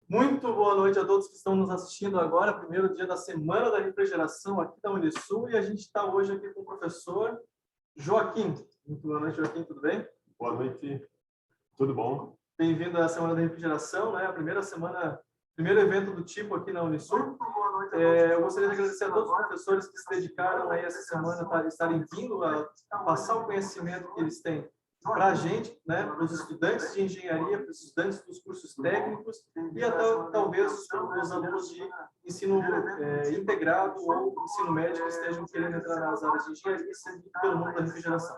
Muito boa noite a todos que estão nos assistindo agora, primeiro dia da Semana da Refrigeração aqui da Unisul, e a gente está hoje aqui com o professor Joaquim. Muito boa noite, Joaquim, tudo bem? Boa noite, tudo bom? Bem-vindo à Semana da Refrigeração, né? A primeira semana, primeiro evento do tipo aqui na Unisul. Eu gostaria de agradecer a todos os professores que se dedicaram aí essa semana a estarem vindo a passar o conhecimento que eles têm para a gente, né, para os estudantes de engenharia, para os estudantes dos cursos técnicos e até talvez os alunos de ensino integrado ou ensino médio que estejam querendo entrar nas áreas de engenharia e seguir pelo mundo da refrigeração.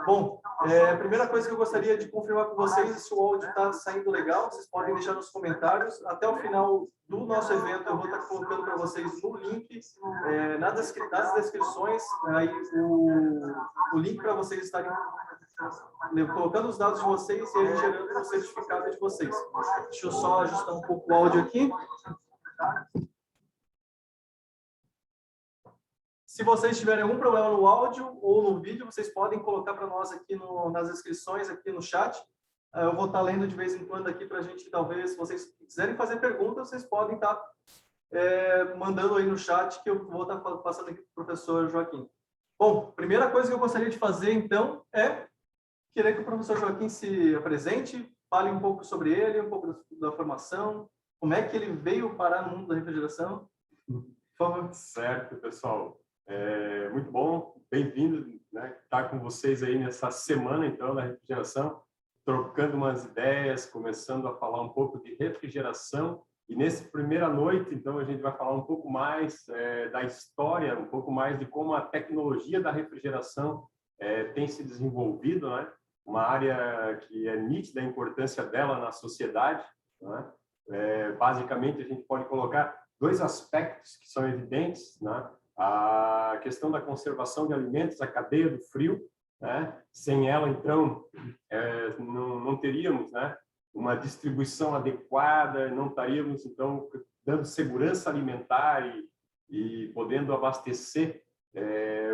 Bom, a primeira coisa que eu gostaria de confirmar com vocês é se o áudio está saindo legal. Vocês podem deixar nos comentários. Até o final do nosso evento eu vou estar colocando para vocês no link, nas descrições, aí o link para vocês estarem colocando os dados de vocês e aí gerando o certificado de vocês. Deixa eu só ajustar um pouco o áudio aqui. Se vocês tiverem algum problema no áudio ou no vídeo, vocês podem colocar para nós aqui nas inscrições, aqui no chat. Eu vou estar lendo de vez em quando aqui para a gente, talvez, se vocês quiserem fazer perguntas, vocês podem estar mandando aí no chat que eu vou estar passando aqui para o professor Joaquim. Bom, primeira coisa que eu gostaria de fazer, então, é querer que o professor Joaquim se apresente, fale um pouco sobre ele, um pouco da formação, como é que ele veio parar no mundo da refrigeração. Por favor. Certo, pessoal. Muito bom, bem-vindo, né, estar com vocês aí nessa semana, então, da refrigeração, trocando umas ideias, começando a falar um pouco de refrigeração. E nessa primeira noite, então, a gente vai falar um pouco mais da história, um pouco mais de como a tecnologia da refrigeração tem se desenvolvido, né? Uma área que é nítida a importância dela na sociedade, né? Basicamente, a gente pode colocar dois aspectos que são evidentes, né? A questão da conservação de alimentos, a cadeia do frio, né? Sem ela, então, não teríamos, né, uma distribuição adequada, não estaríamos, então, dando segurança alimentar e podendo abastecer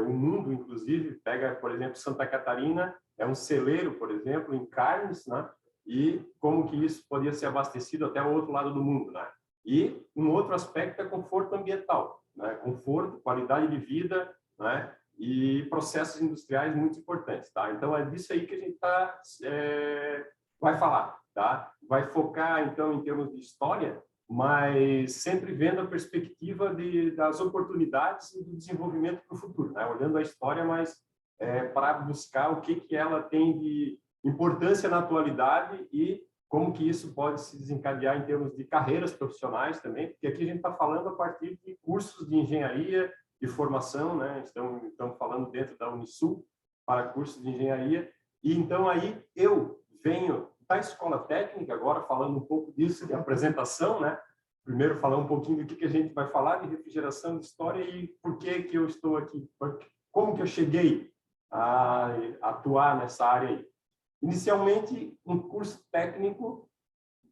o mundo, inclusive. Pega, por exemplo, Santa Catarina, é um celeiro, por exemplo, em carnes, né? E como que isso podia ser abastecido até o outro lado do mundo, né? E um outro aspecto é conforto ambiental, né? Conforto, qualidade de vida, né? E processos industriais muito importantes, tá? Então é disso aí que a gente vai falar, tá? Vai focar então em termos de história, mas sempre vendo a perspectiva das oportunidades e do desenvolvimento para o futuro, né? Olhando a história, mas para buscar o que ela tem de importância na atualidade e como que isso pode se desencadear em termos de carreiras profissionais também, porque aqui a gente está falando a partir de cursos de engenharia, de formação, né? Estamos falando dentro da Unisul para cursos de engenharia, e então aí eu venho da escola técnica, agora falando um pouco disso, de apresentação, né? Primeiro falar um pouquinho do que a gente vai falar de refrigeração, de história e por que eu estou aqui, como que eu cheguei a atuar nessa área aí. Inicialmente, um curso técnico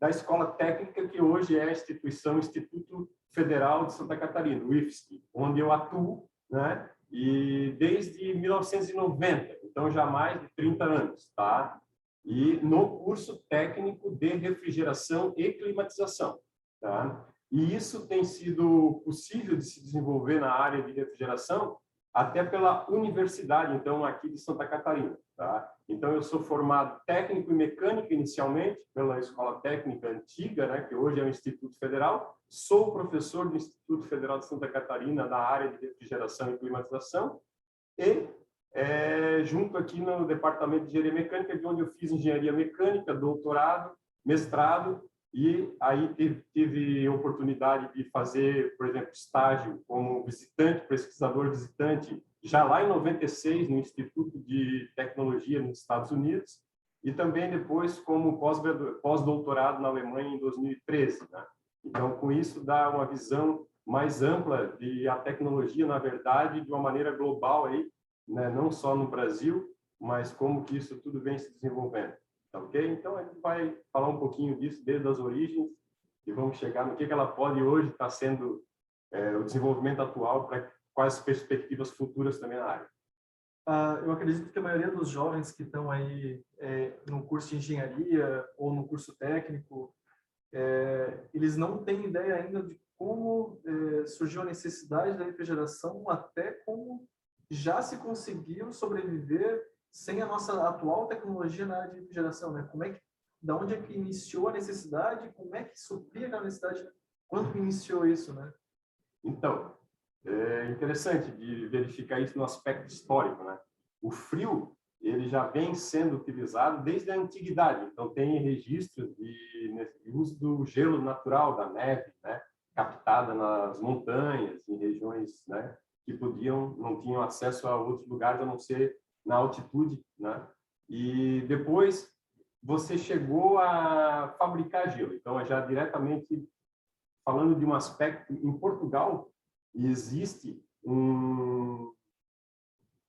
da Escola Técnica, que hoje é a Instituto Federal de Santa Catarina, o IFSC, onde eu atuo, né? E desde 1990, então já há mais de 30 anos, tá? E no curso técnico de refrigeração e climatização, tá? E isso tem sido possível de se desenvolver na área de refrigeração até pela universidade, então, aqui de Santa Catarina, tá? Então, eu sou formado técnico em mecânica inicialmente pela Escola Técnica Antiga, né, que hoje é o Instituto Federal. Sou professor do Instituto Federal de Santa Catarina na área de refrigeração e climatização e junto aqui no Departamento de Engenharia Mecânica, de onde eu fiz engenharia mecânica, doutorado, mestrado, e aí tive oportunidade de fazer, por exemplo, estágio como visitante, pesquisador visitante, já lá em 96, no Instituto de Tecnologia nos Estados Unidos, e também depois como pós-doutorado na Alemanha em 2013, né? Então, com isso, dá uma visão mais ampla de a tecnologia, na verdade, de uma maneira global, aí, né? Não só no Brasil, mas como que isso tudo vem se desenvolvendo. Tá, ok? Então, a gente vai falar um pouquinho disso desde as origens e vamos chegar no que ela pode hoje estar sendo o desenvolvimento atual para quais perspectivas futuras também na área. Eu acredito que a maioria dos jovens que estão aí no curso de engenharia ou no curso técnico, eles não têm ideia ainda de como surgiu a necessidade da refrigeração, até como já se conseguiu sobreviver sem a nossa atual tecnologia na área de refrigeração, né? Da onde é que iniciou a necessidade, como é que supria aquela necessidade, quando que iniciou isso, né? Então, é interessante de verificar isso no aspecto histórico, né? O frio, ele já vem sendo utilizado desde a antiguidade. Então, tem registros de uso do gelo natural, da neve, né? Captada nas montanhas, em regiões, né? Que não tinham acesso a outros lugares a não ser na altitude, né? E depois você chegou a fabricar gelo. Então, é já diretamente falando de um aspecto, em Portugal, existe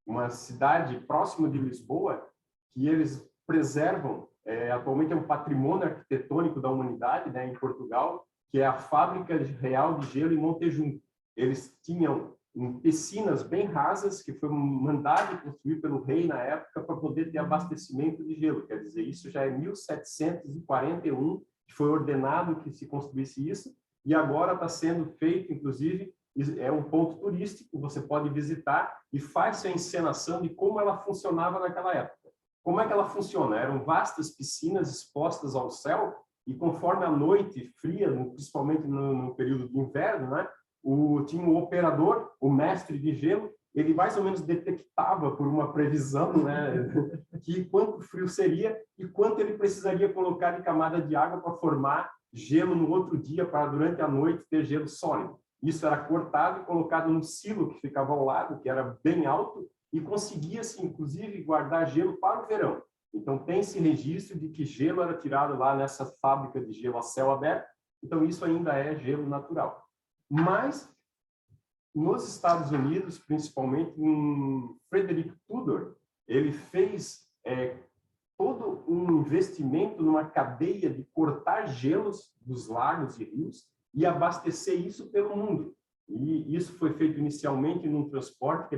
uma cidade próxima de Lisboa que eles preservam, atualmente é um patrimônio arquitetônico da humanidade, né, em Portugal, que é a Fábrica Real de Gelo em Montejum. Eles tinham piscinas bem rasas, que foi mandado construir pelo rei na época para poder ter abastecimento de gelo. Quer dizer, isso já é 1741, que foi ordenado que se construísse isso, e agora está sendo feito, inclusive, é um ponto turístico, você pode visitar e faz a encenação de como ela funcionava naquela época. Como é que ela funciona? Eram vastas piscinas expostas ao céu e conforme a noite fria, principalmente no período de inverno, né, tinha um operador, o mestre de gelo, ele mais ou menos detectava por uma previsão, né, que quanto frio seria e quanto ele precisaria colocar de camada de água para formar gelo no outro dia, para durante a noite ter gelo sólido. Isso era cortado e colocado num silo que ficava ao lado, que era bem alto, e conseguia-se, inclusive, guardar gelo para o verão. Então, tem esse registro de que gelo era tirado lá nessa fábrica de gelo a céu aberto. Então, isso ainda é gelo natural. Mas, nos Estados Unidos, principalmente em Frederick Tudor, ele fez todo um investimento numa cadeia de cortar gelos dos lagos e rios e abastecer isso pelo mundo. E isso foi feito inicialmente num transporte que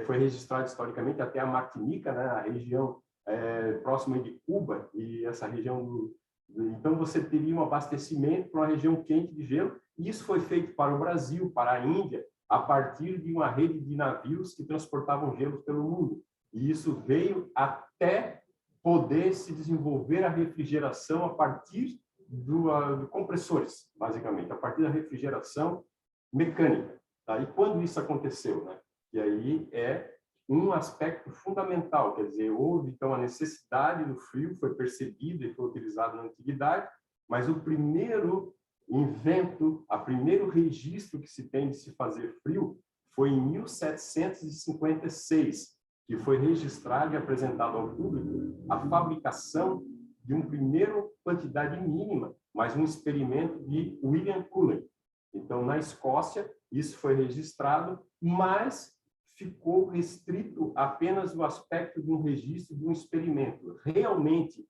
foi registrado historicamente até a Martinica, né, a região próxima de Cuba, e essa região então você teria um abastecimento para uma região quente de gelo, e isso foi feito para o Brasil, para a Índia, a partir de uma rede de navios que transportavam gelo pelo mundo. E isso veio até poder se desenvolver a refrigeração a partir de compressores, basicamente, a partir da refrigeração mecânica. Tá? E quando isso aconteceu? Né? E aí é um aspecto fundamental, quer dizer, houve então a necessidade do frio, foi percebida e foi utilizado na antiguidade, mas o primeiro o primeiro registro que se tem de se fazer frio foi em 1756, que foi registrado e apresentado ao público a fabricação de uma primeira quantidade mínima, mas um experimento de William Cullen. Então, na Escócia, isso foi registrado, mas ficou restrito apenas o aspecto de um registro de um experimento. Realmente,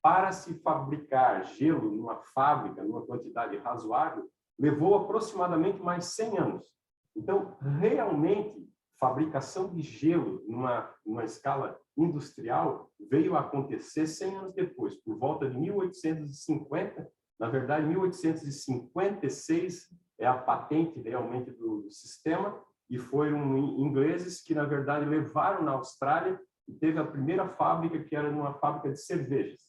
para se fabricar gelo numa fábrica, numa quantidade razoável, levou aproximadamente mais 100 anos. Então, realmente, fabricação de gelo numa escala industrial veio a acontecer 100 anos depois, por volta de 1850. Na verdade, 1856 é a patente realmente do sistema, e foram ingleses que, na verdade, levaram na Austrália e teve a primeira fábrica, que era uma fábrica de cervejas,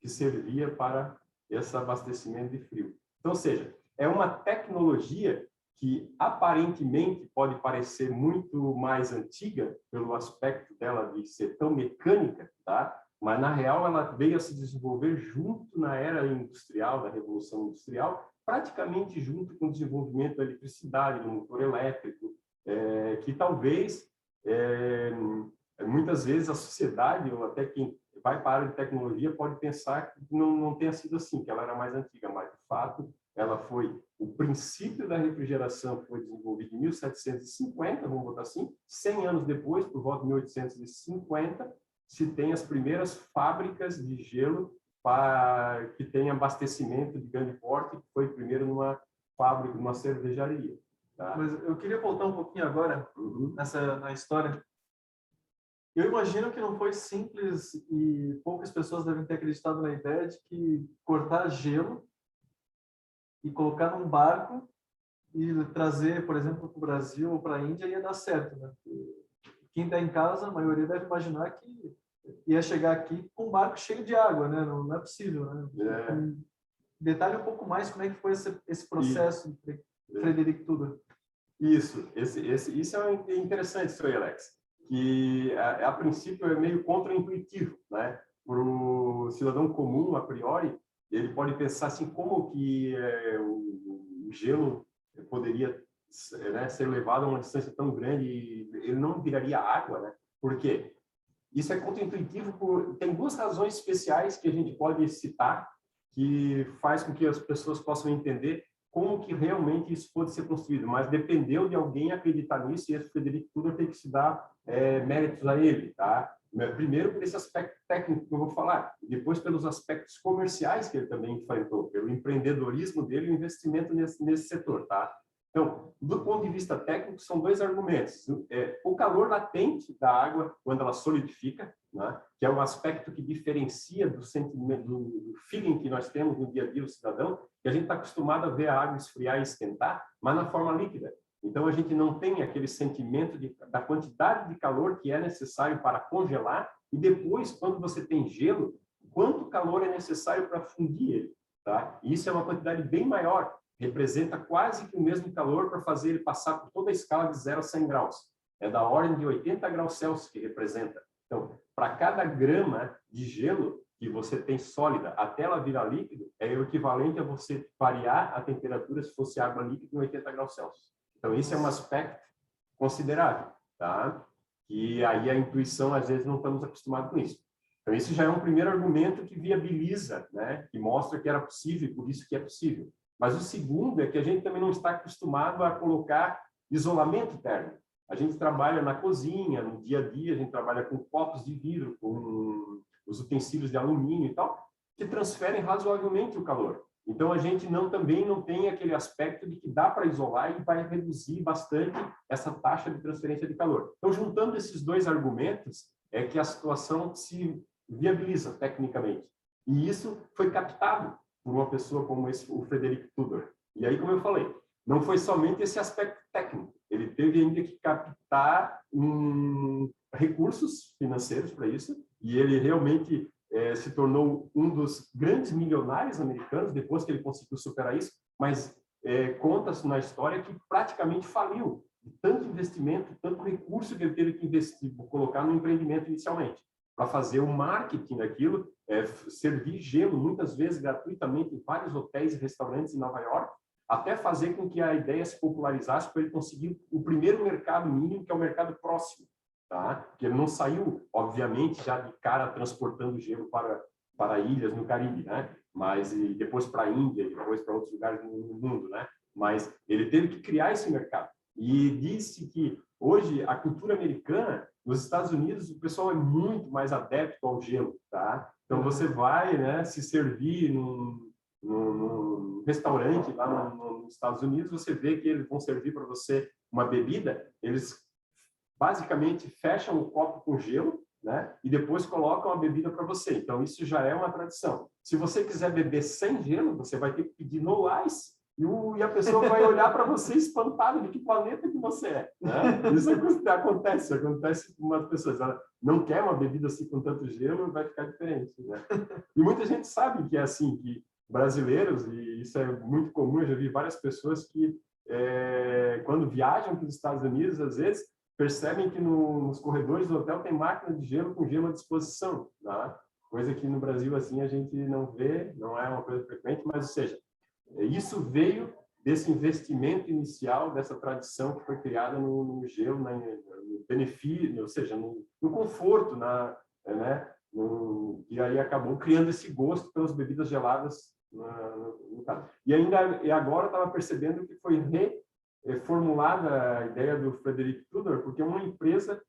que servia para esse abastecimento de frio. Então, ou seja, é uma tecnologia que aparentemente pode parecer muito mais antiga pelo aspecto dela de ser tão mecânica, tá? Mas na real ela veio a se desenvolver junto na era industrial, da Revolução Industrial, praticamente junto com o desenvolvimento da eletricidade, do motor elétrico, que talvez muitas vezes a sociedade, ou até quem vai para a área de tecnologia, pode pensar que não tenha sido assim, que ela era mais antiga, mas de fato ela foi, o princípio da refrigeração foi desenvolvido em 1750, vamos botar assim, 100 anos depois, por volta de 1850, se tem as primeiras fábricas de gelo que tem abastecimento de grande porte, que foi primeiro numa fábrica, numa cervejaria. Tá? Mas eu queria voltar um pouquinho agora na história. Eu imagino que não foi simples e poucas pessoas devem ter acreditado na ideia de que cortar gelo e colocar num barco e trazer, por exemplo, para o Brasil ou para a Índia, ia dar certo, né? Quem está em casa, a maioria deve imaginar que ia chegar aqui com um barco cheio de água, né? Não é possível, né? Detalhe um pouco mais como é que foi esse processo, Frederic Tudor. Isso é interessante, isso aí, Alex, que a princípio é meio contraintuitivo, né? Para o cidadão comum, a priori, ele pode pensar assim, como que o gelo poderia, né, ser levado a uma distância tão grande e ele não viraria água, né? Por quê? Isso é contraintuitivo tem duas razões especiais que a gente pode citar que faz com que as pessoas possam entender como que realmente isso pode ser construído, mas dependeu de alguém acreditar nisso e esse Frederic Tudor tem que se dar méritos a ele, tá? Primeiro por esse aspecto técnico que eu vou falar, e depois pelos aspectos comerciais que ele também enfrentou, pelo empreendedorismo dele e o investimento nesse setor, tá? Então, do ponto de vista técnico, são dois argumentos. O calor latente da água quando ela solidifica, né, que é um aspecto que diferencia do sentimento, do feeling que nós temos no dia a dia do cidadão, que a gente está acostumado a ver a água esfriar e esquentar, mas na forma líquida. Então, a gente não tem aquele sentimento da quantidade de calor que é necessário para congelar e depois, quando você tem gelo, quanto calor é necessário para fundir ele. Tá? E isso é uma quantidade bem maior. Representa quase que o mesmo calor para fazer ele passar por toda a escala de 0 a 100 graus. É da ordem de 80 graus Celsius que representa. Então, para cada grama de gelo que você tem sólida até ela virar líquido, é o equivalente a você variar a temperatura se fosse água líquida em 80 graus Celsius. Então, isso é um aspecto considerável, tá? E aí a intuição, às vezes, não estamos acostumados com isso. Então, isso já é um primeiro argumento que viabiliza, né? Que mostra que era possível e por isso que é possível. Mas o segundo é que a gente também não está acostumado a colocar isolamento térmico. A gente trabalha na cozinha, no dia a dia, a gente trabalha com copos de vidro, com os utensílios de alumínio e tal, que transferem razoavelmente o calor. Então, a gente também não tem aquele aspecto de que dá para isolar e vai reduzir bastante essa taxa de transferência de calor. Então, juntando esses dois argumentos, é que a situação se viabiliza tecnicamente. E isso foi captado por uma pessoa como o Frederic Tudor. E aí, como eu falei, não foi somente esse aspecto técnico, ele teve ainda que captar recursos financeiros para isso, e ele realmente se tornou um dos grandes milionários americanos, depois que ele conseguiu superar isso, mas conta-se na história que praticamente faliu, de tanto investimento, tanto recurso que ele teve que investir, colocar no empreendimento inicialmente, para fazer o marketing daquilo, servir gelo muitas vezes gratuitamente em vários hotéis e restaurantes em Nova York, até fazer com que a ideia se popularizasse para ele conseguir o primeiro mercado mínimo, que é o mercado próximo, tá? Porque ele não saiu, obviamente, já de cara transportando gelo para ilhas no Caribe, né? Mas e depois para a Índia, depois para outros lugares no mundo, né? Mas ele teve que criar esse mercado. E disse que hoje a cultura americana, nos Estados Unidos, o pessoal é muito mais adepto ao gelo, tá? Então você vai, né, se servir num restaurante lá nos Estados Unidos, você vê que eles vão servir para você uma bebida, eles basicamente fecham o copo com gelo, né, e depois colocam a bebida para você. Então isso já é uma tradição. Se você quiser beber sem gelo, você vai ter que pedir no ice, e a pessoa vai olhar para você espantado de que planeta que você é, né? Isso acontece com umas pessoas. Ela não quer uma bebida assim com tanto gelo, vai ficar diferente, né? E muita gente sabe que é assim, que brasileiros, e isso é muito comum, eu já vi várias pessoas que quando viajam para os Estados Unidos, às vezes, percebem que nos corredores do hotel tem máquina de gelo com gelo à disposição, tá? Coisa que no Brasil assim a gente não vê, não é uma coisa frequente, mas, ou seja, isso veio desse investimento inicial, dessa tradição que foi criada no gelo, no benefício, ou seja, no conforto, né? E aí acabou criando esse gosto pelas bebidas geladas no caso. E agora estava percebendo que foi reformulada a ideia do Frederic Tudor, porque é uma empresa,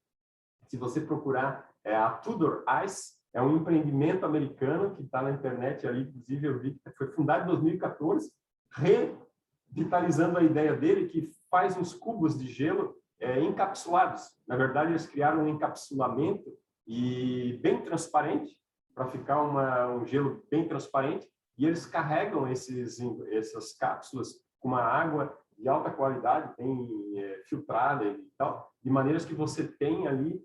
se você procurar, a Tudor Ice, é um empreendimento americano que está na internet ali, inclusive eu vi que foi fundado em 2014, revitalizando a ideia dele, que faz uns cubos de gelo encapsulados. Na verdade, eles criaram um encapsulamento e bem transparente, para ficar um gelo bem transparente, e eles carregam essas cápsulas com uma água de alta qualidade, bem filtrada e tal, de maneiras que você tem ali,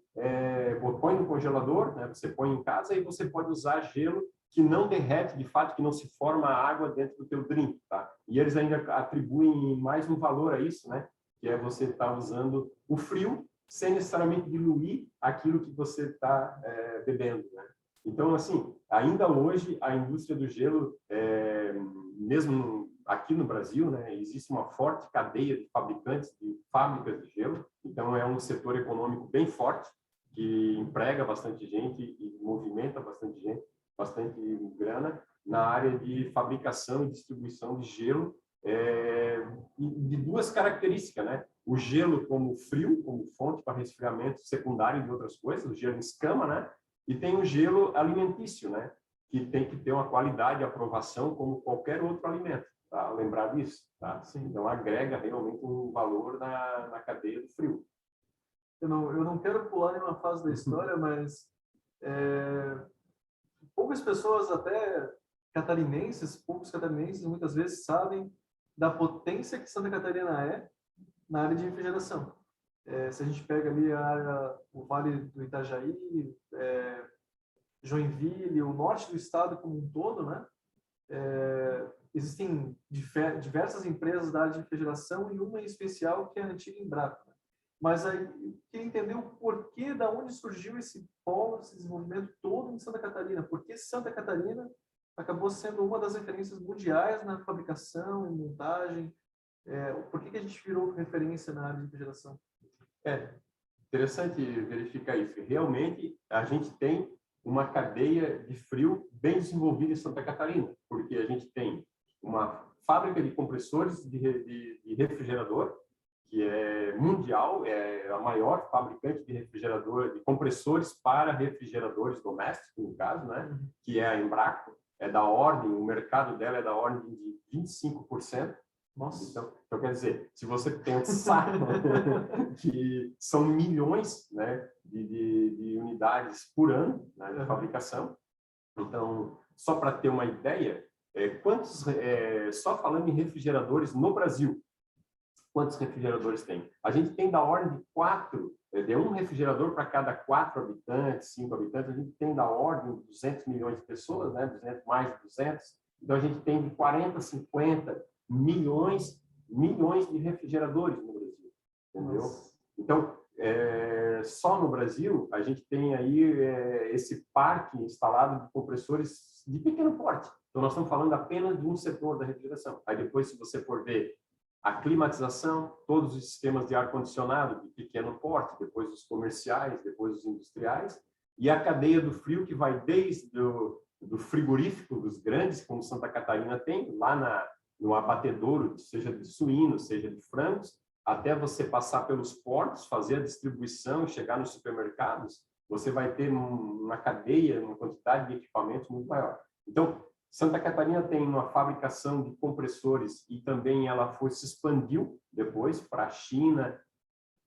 põe no congelador, né? Você põe em casa e você pode usar gelo que não derrete, de fato, que não se forma água dentro do teu drink, tá? E eles ainda atribuem mais um valor a isso, né? Que é você estar usando o frio sem necessariamente diluir aquilo que você está bebendo, né? Então, assim, ainda hoje a indústria do gelo, mesmo aqui no Brasil, né, existe uma forte cadeia de fabricantes de fábricas de gelo. Então, é um setor econômico bem forte que emprega bastante gente e movimenta bastante gente, bastante grana na área de fabricação e distribuição de gelo, de duas características, né? O gelo como frio, como fonte para resfriamento secundário de outras coisas, o gelo em escama, né? E tem o gelo alimentício, né? Que tem que ter uma qualidade e aprovação como qualquer outro alimento, tá? Lembrar disso, tá? Sim. Então, agrega realmente um valor na cadeia do frio. Eu não quero pular nenhuma fase da história, mas poucas pessoas, até poucos catarinenses, muitas vezes sabem da potência que Santa Catarina é na área de refrigeração. Se a gente pega ali o Vale do Itajaí, Joinville, o norte do estado como um todo, né? Existem diversas empresas da área de refrigeração e uma em especial que é a antiga Embrapa. Mas aí eu queria entender o porquê, da onde surgiu esse polo, esse desenvolvimento todo em Santa Catarina. Por que Santa Catarina acabou sendo uma das referências mundiais na fabricação e montagem? Por que a gente virou referência na área de refrigeração? Interessante verificar isso. Realmente, a gente tem uma cadeia de frio bem desenvolvida em Santa Catarina, porque a gente tem uma fábrica de compressores de refrigerador, que é mundial, é a maior fabricante de refrigerador, de compressores para refrigeradores domésticos, no caso, né? Que é a Embraco, o mercado dela é da ordem de 25%. Nossa. Então, quer dizer, se você pensar que são milhões, né, de unidades por ano, né, de fabricação, então, só para ter uma ideia, só falando em refrigeradores no Brasil, quantos refrigeradores tem? A gente tem da ordem de 4, de um refrigerador para cada 4 habitantes, 5 habitantes, a gente tem da ordem de 200 milhões de pessoas, né? Mais de 200. Então, a gente tem de 40, 50 milhões de refrigeradores no Brasil, entendeu? Nossa. Então, só no Brasil, a gente tem aí esse parque instalado de compressores de pequeno porte. Então, nós estamos falando apenas de um setor da refrigeração. Aí depois, se você for ver a climatização, todos os sistemas de ar-condicionado de pequeno porte, depois os comerciais, depois os industriais, e a cadeia do frio que vai desde do frigorífico, dos grandes, como Santa Catarina tem, lá no abatedouro, seja de suínos, seja de frangos, até você passar pelos portos, fazer a distribuição e chegar nos supermercados, você vai ter uma cadeia, uma quantidade de equipamentos muito maior. Então, Santa Catarina tem uma fabricação de compressores e também ela se expandiu depois para a China,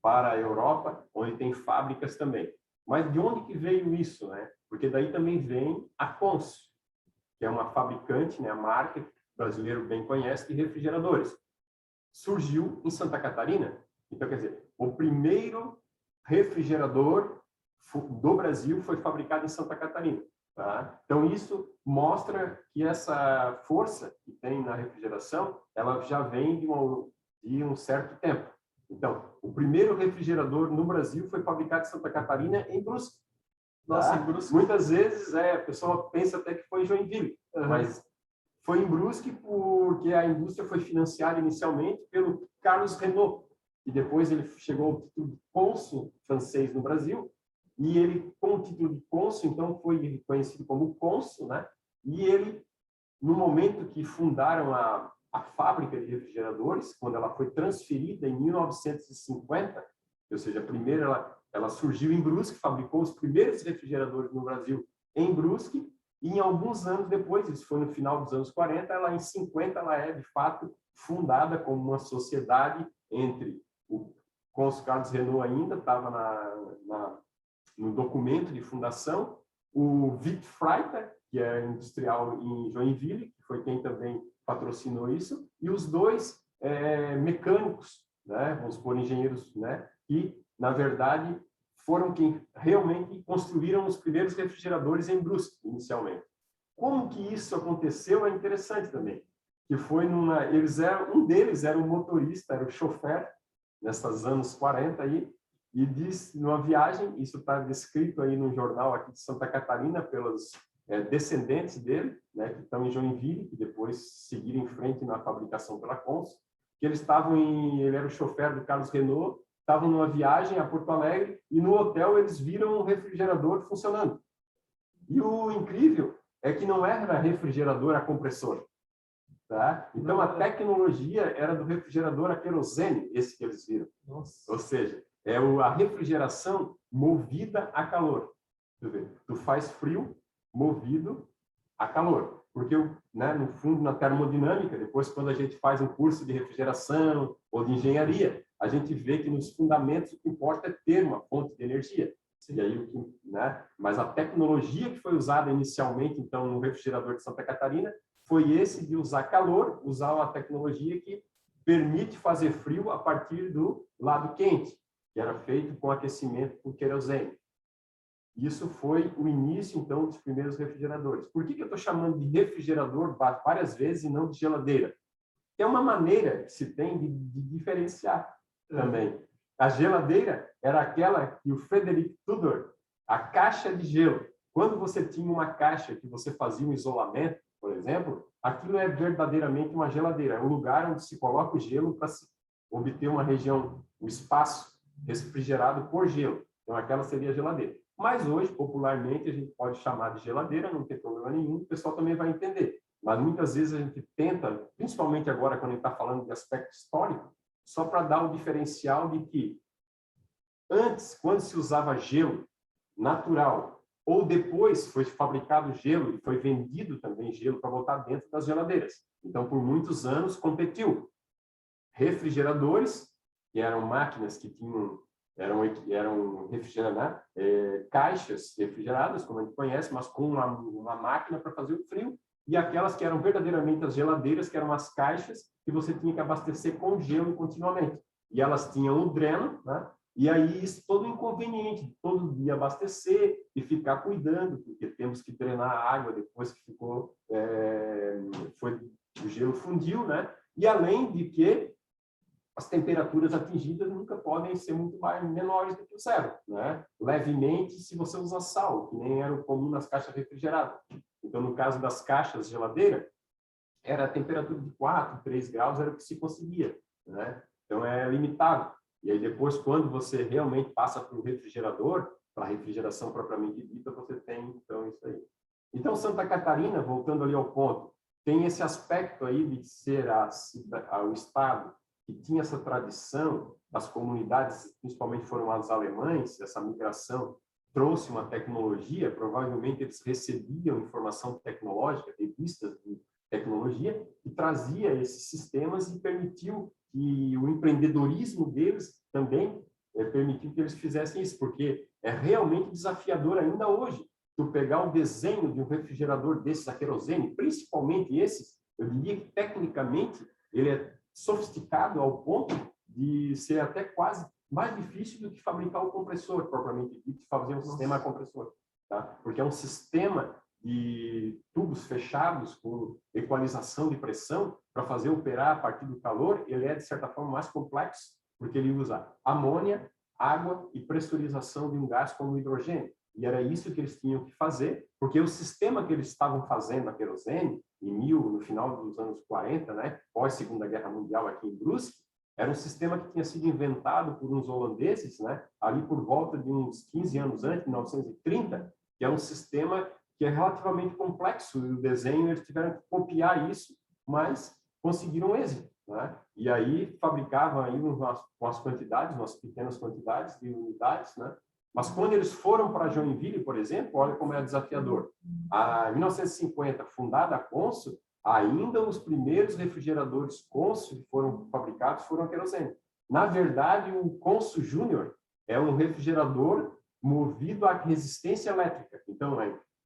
para a Europa, onde tem fábricas também. Mas de onde que veio isso, né? Porque daí também vem a Consul, que é uma fabricante, né, a marca que o brasileiro bem conhece, de refrigeradores. Surgiu em Santa Catarina. Então, quer dizer, o primeiro refrigerador do Brasil foi fabricado em Santa Catarina. Tá? Então, isso mostra que essa força que tem na refrigeração, ela já vem de um certo tempo. Então, o primeiro refrigerador no Brasil foi fabricado em Santa Catarina, em Brusque. Nossa, tá? Em Brusque. Muitas vezes a pessoa pensa até que foi em Joinville, mas foi em Brusque porque a indústria foi financiada inicialmente pelo Carlos Renault, e depois ele chegou ao título de cônsul francês no Brasil, e ele, com o título de cônsul, então foi reconhecido como cônsul, né? E ele, no momento que fundaram a fábrica de refrigeradores, quando ela foi transferida em 1950, ou seja, a primeira ela surgiu em Brusque, fabricou os primeiros refrigeradores no Brasil em Brusque, e em alguns anos depois, isso foi no final dos anos 40, ela em 50 ela é de fato fundada como uma sociedade entre o cônsul Carlos Renault ainda estava no documento de fundação, o Vic Freiter, que é industrial em Joinville, que foi quem também patrocinou isso, e os dois mecânicos, né, vamos supor, engenheiros, né, que, na verdade, foram quem realmente construíram os primeiros refrigeradores em Brusque, inicialmente. Como que isso aconteceu é interessante também, que foi um deles era um motorista, era o chofer, nesses anos 40 aí, e disse, numa viagem, isso está descrito aí no jornal aqui de Santa Catarina, pelos descendentes dele, né, que estão em Joinville, que depois seguiram em frente na fabricação pela Consul, que ele era o chofer do Carlos Renault, estavam numa viagem a Porto Alegre, e no hotel eles viram um refrigerador funcionando. E o incrível é que não era refrigerador a compressor. Tá? Então, a tecnologia era do refrigerador a querosene, esse que eles viram. Nossa. Ou seja, a refrigeração movida a calor. Tu faz frio movido a calor. Porque, né, no fundo, na termodinâmica, depois, quando a gente faz um curso de refrigeração ou de engenharia, a gente vê que nos fundamentos o que importa é ter uma fonte de energia. E aí, né, mas a tecnologia que foi usada inicialmente, então, no refrigerador de Santa Catarina, foi esse de usar calor, usar uma tecnologia que permite fazer frio a partir do lado quente, que era feito com aquecimento por querosene. Isso foi o início, então, dos primeiros refrigeradores. Por que eu estou chamando de refrigerador várias vezes e não de geladeira? É uma maneira que se tem de diferenciar também. A geladeira era aquela que o Frederick Tudor, a caixa de gelo. Quando você tinha uma caixa que você fazia um isolamento, por exemplo, aquilo é verdadeiramente uma geladeira. É um lugar onde se coloca o gelo para se obter uma região, um espaço refrigerado por gelo. Então, aquela seria a geladeira. Mas hoje, popularmente, a gente pode chamar de geladeira, não tem problema nenhum, o pessoal também vai entender. Mas muitas vezes a gente tenta, principalmente agora quando a gente está falando de aspecto histórico, só para dar o diferencial de que antes, quando se usava gelo natural, ou depois foi fabricado gelo e foi vendido também gelo para botar dentro das geladeiras. Então, por muitos anos, competiu refrigeradores, que eram máquinas que tinham eram refrigeradas, caixas refrigeradas, como a gente conhece, mas com uma máquina para fazer o frio, e aquelas que eram verdadeiramente as geladeiras, que eram as caixas que você tinha que abastecer com gelo continuamente. E elas tinham um dreno, né? E aí isso todo inconveniente, de todo dia abastecer e ficar cuidando, porque temos que drenar a água depois que ficou, o gelo fundiu, né? E além de que as temperaturas atingidas nunca podem ser muito menores do que o zero, né? Levemente, se você usar sal, que nem era o comum nas caixas refrigeradas. Então, no caso das caixas geladeira, era a temperatura de 4, 3 graus, era o que se conseguia, né? Então, é limitado. E aí, depois, quando você realmente passa para o refrigerador, para a refrigeração propriamente dita, você tem, então, isso aí. Então, Santa Catarina, voltando ali ao ponto, tem esse aspecto aí de ser o estado que tinha essa tradição, as comunidades, principalmente foram os alemães, essa migração trouxe uma tecnologia, provavelmente eles recebiam informação tecnológica, revistas de tecnologia, e trazia esses sistemas e permitiu que o empreendedorismo deles também permitiu que eles fizessem isso, porque é realmente desafiador ainda hoje tu pegar o desenho de um refrigerador desses a querosene, principalmente esses, eu diria que tecnicamente ele é sofisticado ao ponto de ser até quase mais difícil do que fabricar o compressor, propriamente dito, fazer um sistema compressor, tá? Porque é um sistema de tubos fechados com equalização de pressão para fazer operar a partir do calor, ele é, de certa forma, mais complexo, porque ele usa amônia, água e pressurização de um gás como o hidrogênio. E era isso que eles tinham que fazer, porque o sistema que eles estavam fazendo a querosene, no final dos anos 40, né, pós Segunda Guerra Mundial aqui em Brusque, era um sistema que tinha sido inventado por uns holandeses, né, ali por volta de uns 15 anos antes, 1930, que é um sistema que é relativamente complexo, e o desenho eles tiveram que copiar isso, mas conseguiram êxito, né? E aí fabricavam aí com as quantidades, umas pequenas quantidades de unidades, né? Mas quando eles foram para Joinville, por exemplo, olha como é desafiador. Em 1950, fundada a Consul, ainda os primeiros refrigeradores Consul que foram fabricados foram a querosene. Na verdade, o Consul Júnior é um refrigerador movido à resistência elétrica. Então,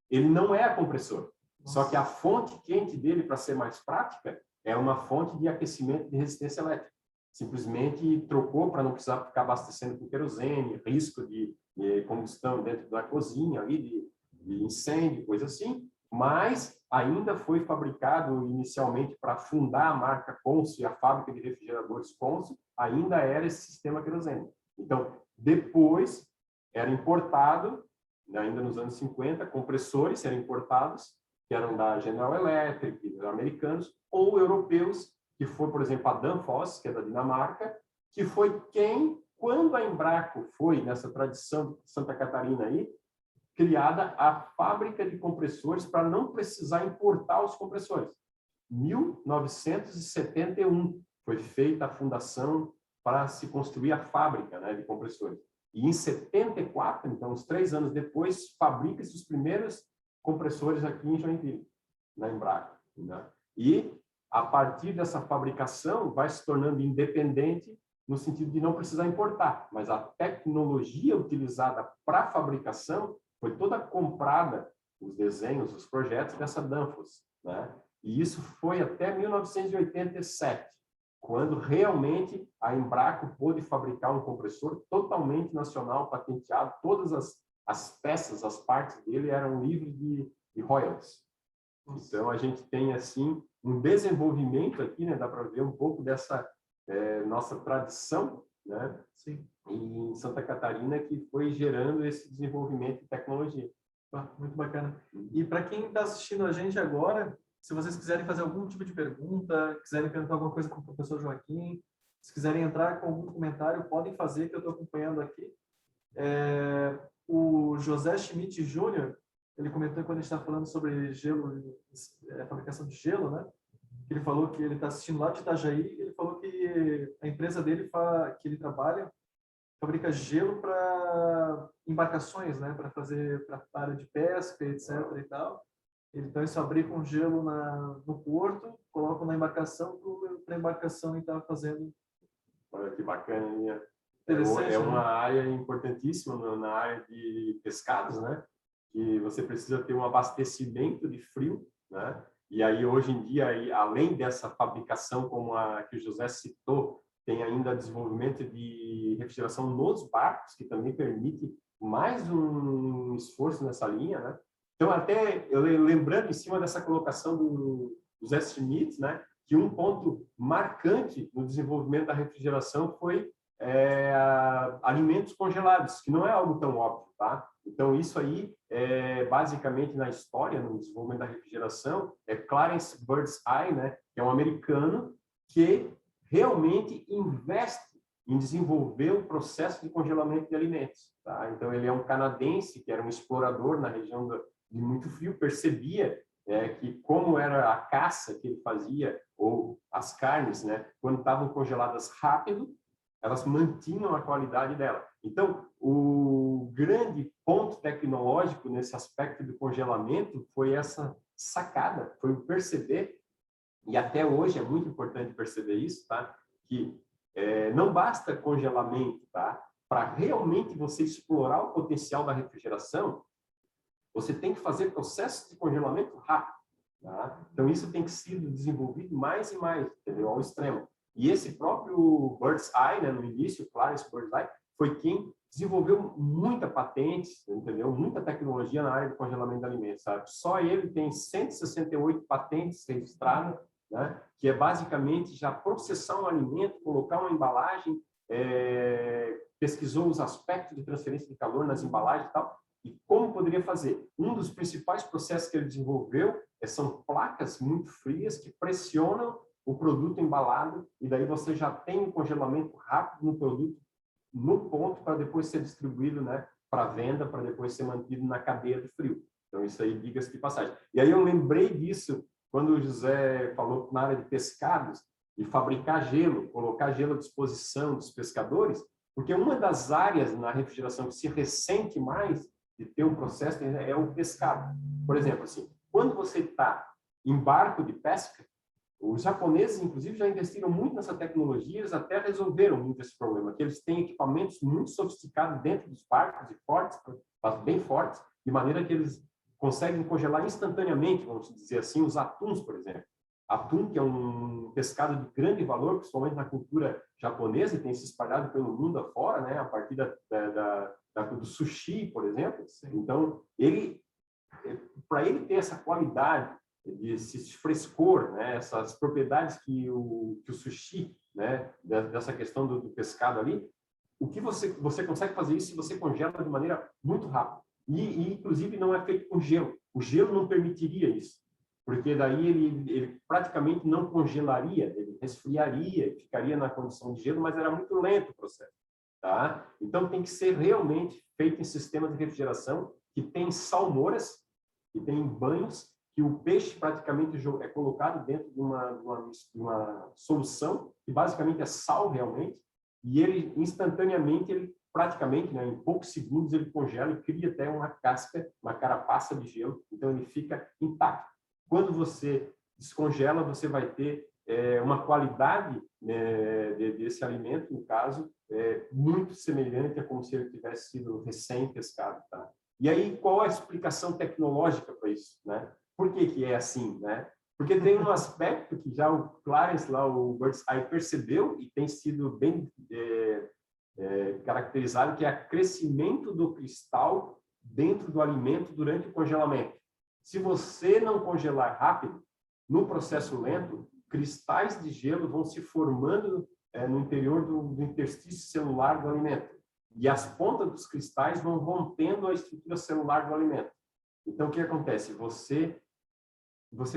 ele não é a compressor. Só que a fonte quente dele, para ser mais prática, é uma fonte de aquecimento de resistência elétrica. Simplesmente trocou para não precisar ficar abastecendo com querosene, risco de combustão dentro da cozinha, ali, de incêndio, coisa assim, mas ainda foi fabricado inicialmente para fundar a marca Consul e a fábrica de refrigeradores Consul, ainda era esse sistema querosene. Então, depois era importado, ainda nos anos 50, compressores eram importados, que eram da General Electric, dos americanos, ou europeus, que foi, por exemplo, a Danfoss, que é da Dinamarca, que foi quem, quando a Embraco foi, nessa tradição de Santa Catarina aí, criada a fábrica de compressores para não precisar importar os compressores. 1971 foi feita a fundação para se construir a fábrica, né, de compressores. E em 74, então, uns 3 anos depois, fabrica-se os primeiros compressores aqui em Joinville, na Embraco, né? E a partir dessa fabricação vai se tornando independente no sentido de não precisar importar, mas a tecnologia utilizada para a fabricação foi toda comprada, os desenhos, os projetos dessa Danfoss, né? E isso foi até 1987, quando realmente a Embraco pôde fabricar um compressor totalmente nacional, patenteado, todas as peças, as partes dele eram livres de royalties. Então, a gente tem, assim, um desenvolvimento aqui, né? Dá para ver um pouco dessa nossa tradição, né? Sim. Em Santa Catarina, que foi gerando esse desenvolvimento de tecnologia. Muito bacana. E para quem está assistindo a gente agora, se vocês quiserem fazer algum tipo de pergunta, quiserem perguntar alguma coisa para o professor Joaquim, se quiserem entrar com algum comentário, podem fazer, que eu estou acompanhando aqui. O José Schmidt Júnior, ele comentou quando a gente está falando sobre gelo, fabricação de gelo, né? Ele falou que ele está assistindo lá de Itajaí, ele falou que a empresa dele, que ele trabalha, fabrica gelo para embarcações, né? Para fazer para área de pesca, etc. e tal. Então, eles fabricam gelo no porto, colocam na embarcação, para a embarcação estar fazendo. Olha que bacana, Interessante, é uma né? área importantíssima na área de pescados, né? Que você precisa ter um abastecimento de frio, né? E aí, hoje em dia, além dessa fabricação, como a que o José citou, tem ainda desenvolvimento de refrigeração nos barcos, que também permite mais um esforço nessa linha, né? Então, até eu lembrando em cima dessa colocação do José Schmidt, né? Que um ponto marcante no desenvolvimento da refrigeração foi alimentos congelados, que não é algo tão óbvio, tá? Então, isso aí, basicamente, na história, no desenvolvimento da refrigeração, é Clarence Birdseye, né, que é um americano que realmente investe em desenvolver o processo de congelamento de alimentos, tá? Então, ele é um canadense, que era um explorador na região de muito frio, percebia que como era a caça que ele fazia, ou as carnes, né, quando estavam congeladas rápido, elas mantinham a qualidade dela. Então, o grande ponto tecnológico nesse aspecto do congelamento foi essa sacada, foi o perceber, e até hoje é muito importante perceber isso, tá? Que não basta congelamento, tá? Para realmente você explorar o potencial da refrigeração, você tem que fazer processos de congelamento rápido, tá? Então, isso tem que ser desenvolvido mais e mais, entendeu? Ao extremo. E esse próprio Birdseye, né, no início, Clarence Birdseye, foi quem desenvolveu muita patente, entendeu? Muita tecnologia na área de congelamento de alimentos, sabe? Só ele tem 168 patentes registradas, né, que é basicamente já processar um alimento, colocar uma embalagem, pesquisou os aspectos de transferência de calor nas embalagens e tal, e como poderia fazer. Um dos principais processos que ele desenvolveu são placas muito frias que pressionam o produto embalado, e daí você já tem um congelamento rápido no produto, no ponto, para depois ser distribuído, né, para venda, para depois ser mantido na cadeia de frio. Então, isso aí, diga-se de passagem. E aí eu lembrei disso quando o José falou na área de pescados, e fabricar gelo, colocar gelo à disposição dos pescadores, porque uma das áreas na refrigeração que se ressente mais de ter um processo é o pescado. Por exemplo, assim, quando você está em barco de pesca, os japoneses, inclusive, já investiram muito nessa tecnologia, eles até resolveram muito esse problema, que eles têm equipamentos muito sofisticados dentro dos barcos e fortes, bem fortes, de maneira que eles conseguem congelar instantaneamente, vamos dizer assim, os atuns, por exemplo. Atum, que é um pescado de grande valor, principalmente na cultura japonesa, e tem se espalhado pelo mundo afora, né? A partir do sushi, por exemplo. Então, para ele ter essa qualidade, esse frescor, né? Essas propriedades que o sushi, né? Dessa questão do pescado ali, o que você consegue fazer isso se você congela de maneira muito rápida. E inclusive, não é feito com gelo. O gelo não permitiria isso, porque daí ele praticamente não congelaria, ele resfriaria, ficaria na condição de gelo, mas era muito lento o processo. Tá? Então, tem que ser realmente feito em sistema de refrigeração que tem salmouras, que tem banhos, que o peixe praticamente é colocado dentro de uma solução, que basicamente é sal realmente, e ele instantaneamente, ele praticamente, né, em poucos segundos, ele congela e cria até uma casca, uma carapaça de gelo, então ele fica intacto. Quando você descongela, você vai ter uma qualidade, né, desse alimento, no caso, muito semelhante a como se ele tivesse sido recém-pescado. Tá? E aí, qual a explicação tecnológica para isso? Né? Por que é assim? Né? Porque tem um aspecto que já o Clarence, lá, o Bird's Eye, percebeu e tem sido bem caracterizado, que é o crescimento do cristal dentro do alimento durante o congelamento. Se você não congelar rápido, no processo lento, cristais de gelo vão se formando no interior do interstício celular do alimento. E as pontas dos cristais vão rompendo a estrutura celular do alimento. Então, o que acontece? Você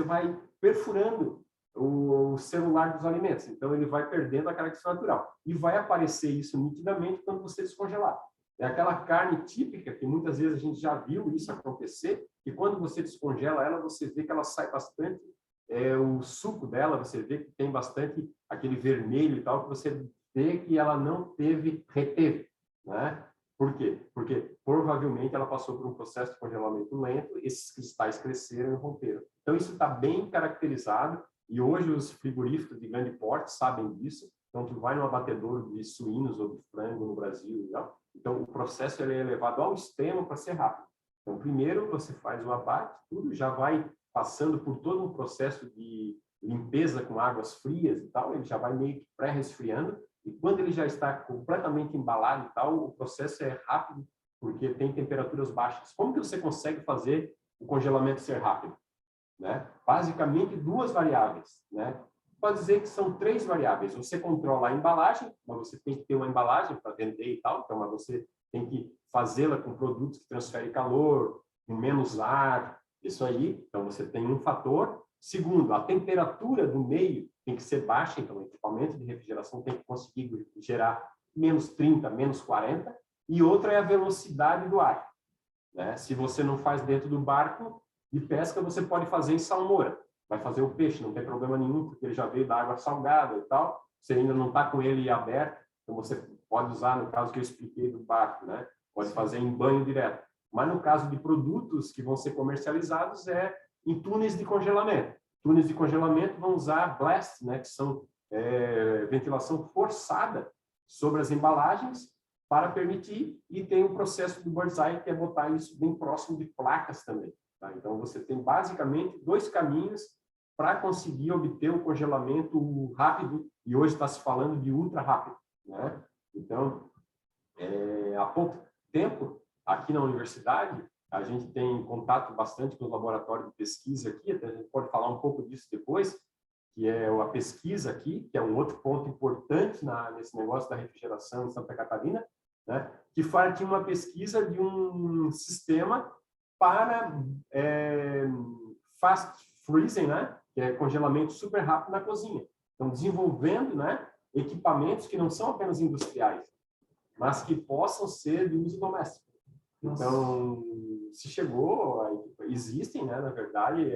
vai perfurando o celular dos alimentos. Então, ele vai perdendo a característica natural. E vai aparecer isso nitidamente quando você descongelar. É aquela carne típica que muitas vezes a gente já viu isso acontecer, que quando você descongela ela, você vê que ela sai bastante, o suco dela, você vê que tem bastante aquele vermelho e tal, que você vê que ela não reteve, né? Por quê? Porque provavelmente ela passou por um processo de congelamento lento, esses cristais cresceram e romperam. Então isso está bem caracterizado e hoje os frigoríficos de grande porte sabem disso. Então tu vai no abatedor de suínos ou de frango no Brasil, né? Então o processo ele é levado ao extremo para ser rápido. Então primeiro você faz o abate, tudo já vai passando por todo um processo de limpeza com águas frias e tal, ele já vai meio que pré-resfriando. E quando ele já está completamente embalado e tal, o processo é rápido, porque tem temperaturas baixas. Como que você consegue fazer o congelamento ser rápido? Né? Basicamente, duas variáveis. Né? Pode dizer que são três variáveis. Você controla a embalagem, mas você tem que ter uma embalagem para vender e tal, então mas você tem que fazê-la com produtos que transferem calor, com menos ar, isso aí. Então, você tem um fator. Segundo, a temperatura do meio tem que ser baixa, então o equipamento de refrigeração tem que conseguir gerar menos 30, menos 40. E outra é a velocidade do ar. Né? Se você não faz dentro do barco de pesca, você pode fazer em salmoura. Vai fazer o peixe, não tem problema nenhum, porque ele já veio da água salgada e tal. Você ainda não está com ele aberto, então você pode usar, no caso que eu expliquei do barco, né? Pode fazer em banho direto. Mas no caso de produtos que vão ser comercializados, é em túneis de congelamento. Túneis de congelamento vão usar blast, né, que são ventilação forçada sobre as embalagens para permitir, e tem o processo do Bird's Eye, que é botar isso bem próximo de placas também. Tá? Então, você tem basicamente dois caminhos para conseguir obter o congelamento rápido, e hoje está se falando de ultra rápido. Né? Então, há pouco tempo, aqui na universidade, a gente tem contato bastante com os laboratórios de pesquisa aqui, até a gente pode falar um pouco disso depois, que é a pesquisa aqui, que é um outro ponto importante nesse negócio da refrigeração em Santa Catarina, né? Que tinha uma pesquisa de um sistema para fast freezing, né? Que é congelamento super rápido na cozinha. Então, desenvolvendo, né, equipamentos que não são apenas industriais, mas que possam ser de uso doméstico. Então, se chegou, existem, né, na verdade,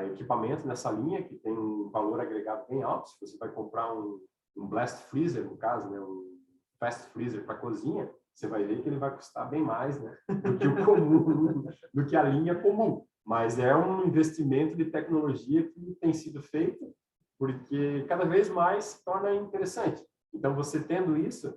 equipamentos nessa linha que tem um valor agregado bem alto. Se você vai comprar um blast freezer, no caso, né, um fast freezer para cozinha, você vai ver que ele vai custar bem mais, né, do que o comum, do que a linha comum. Mas é um investimento de tecnologia que tem sido feito porque cada vez mais se torna interessante. Então, você tendo isso,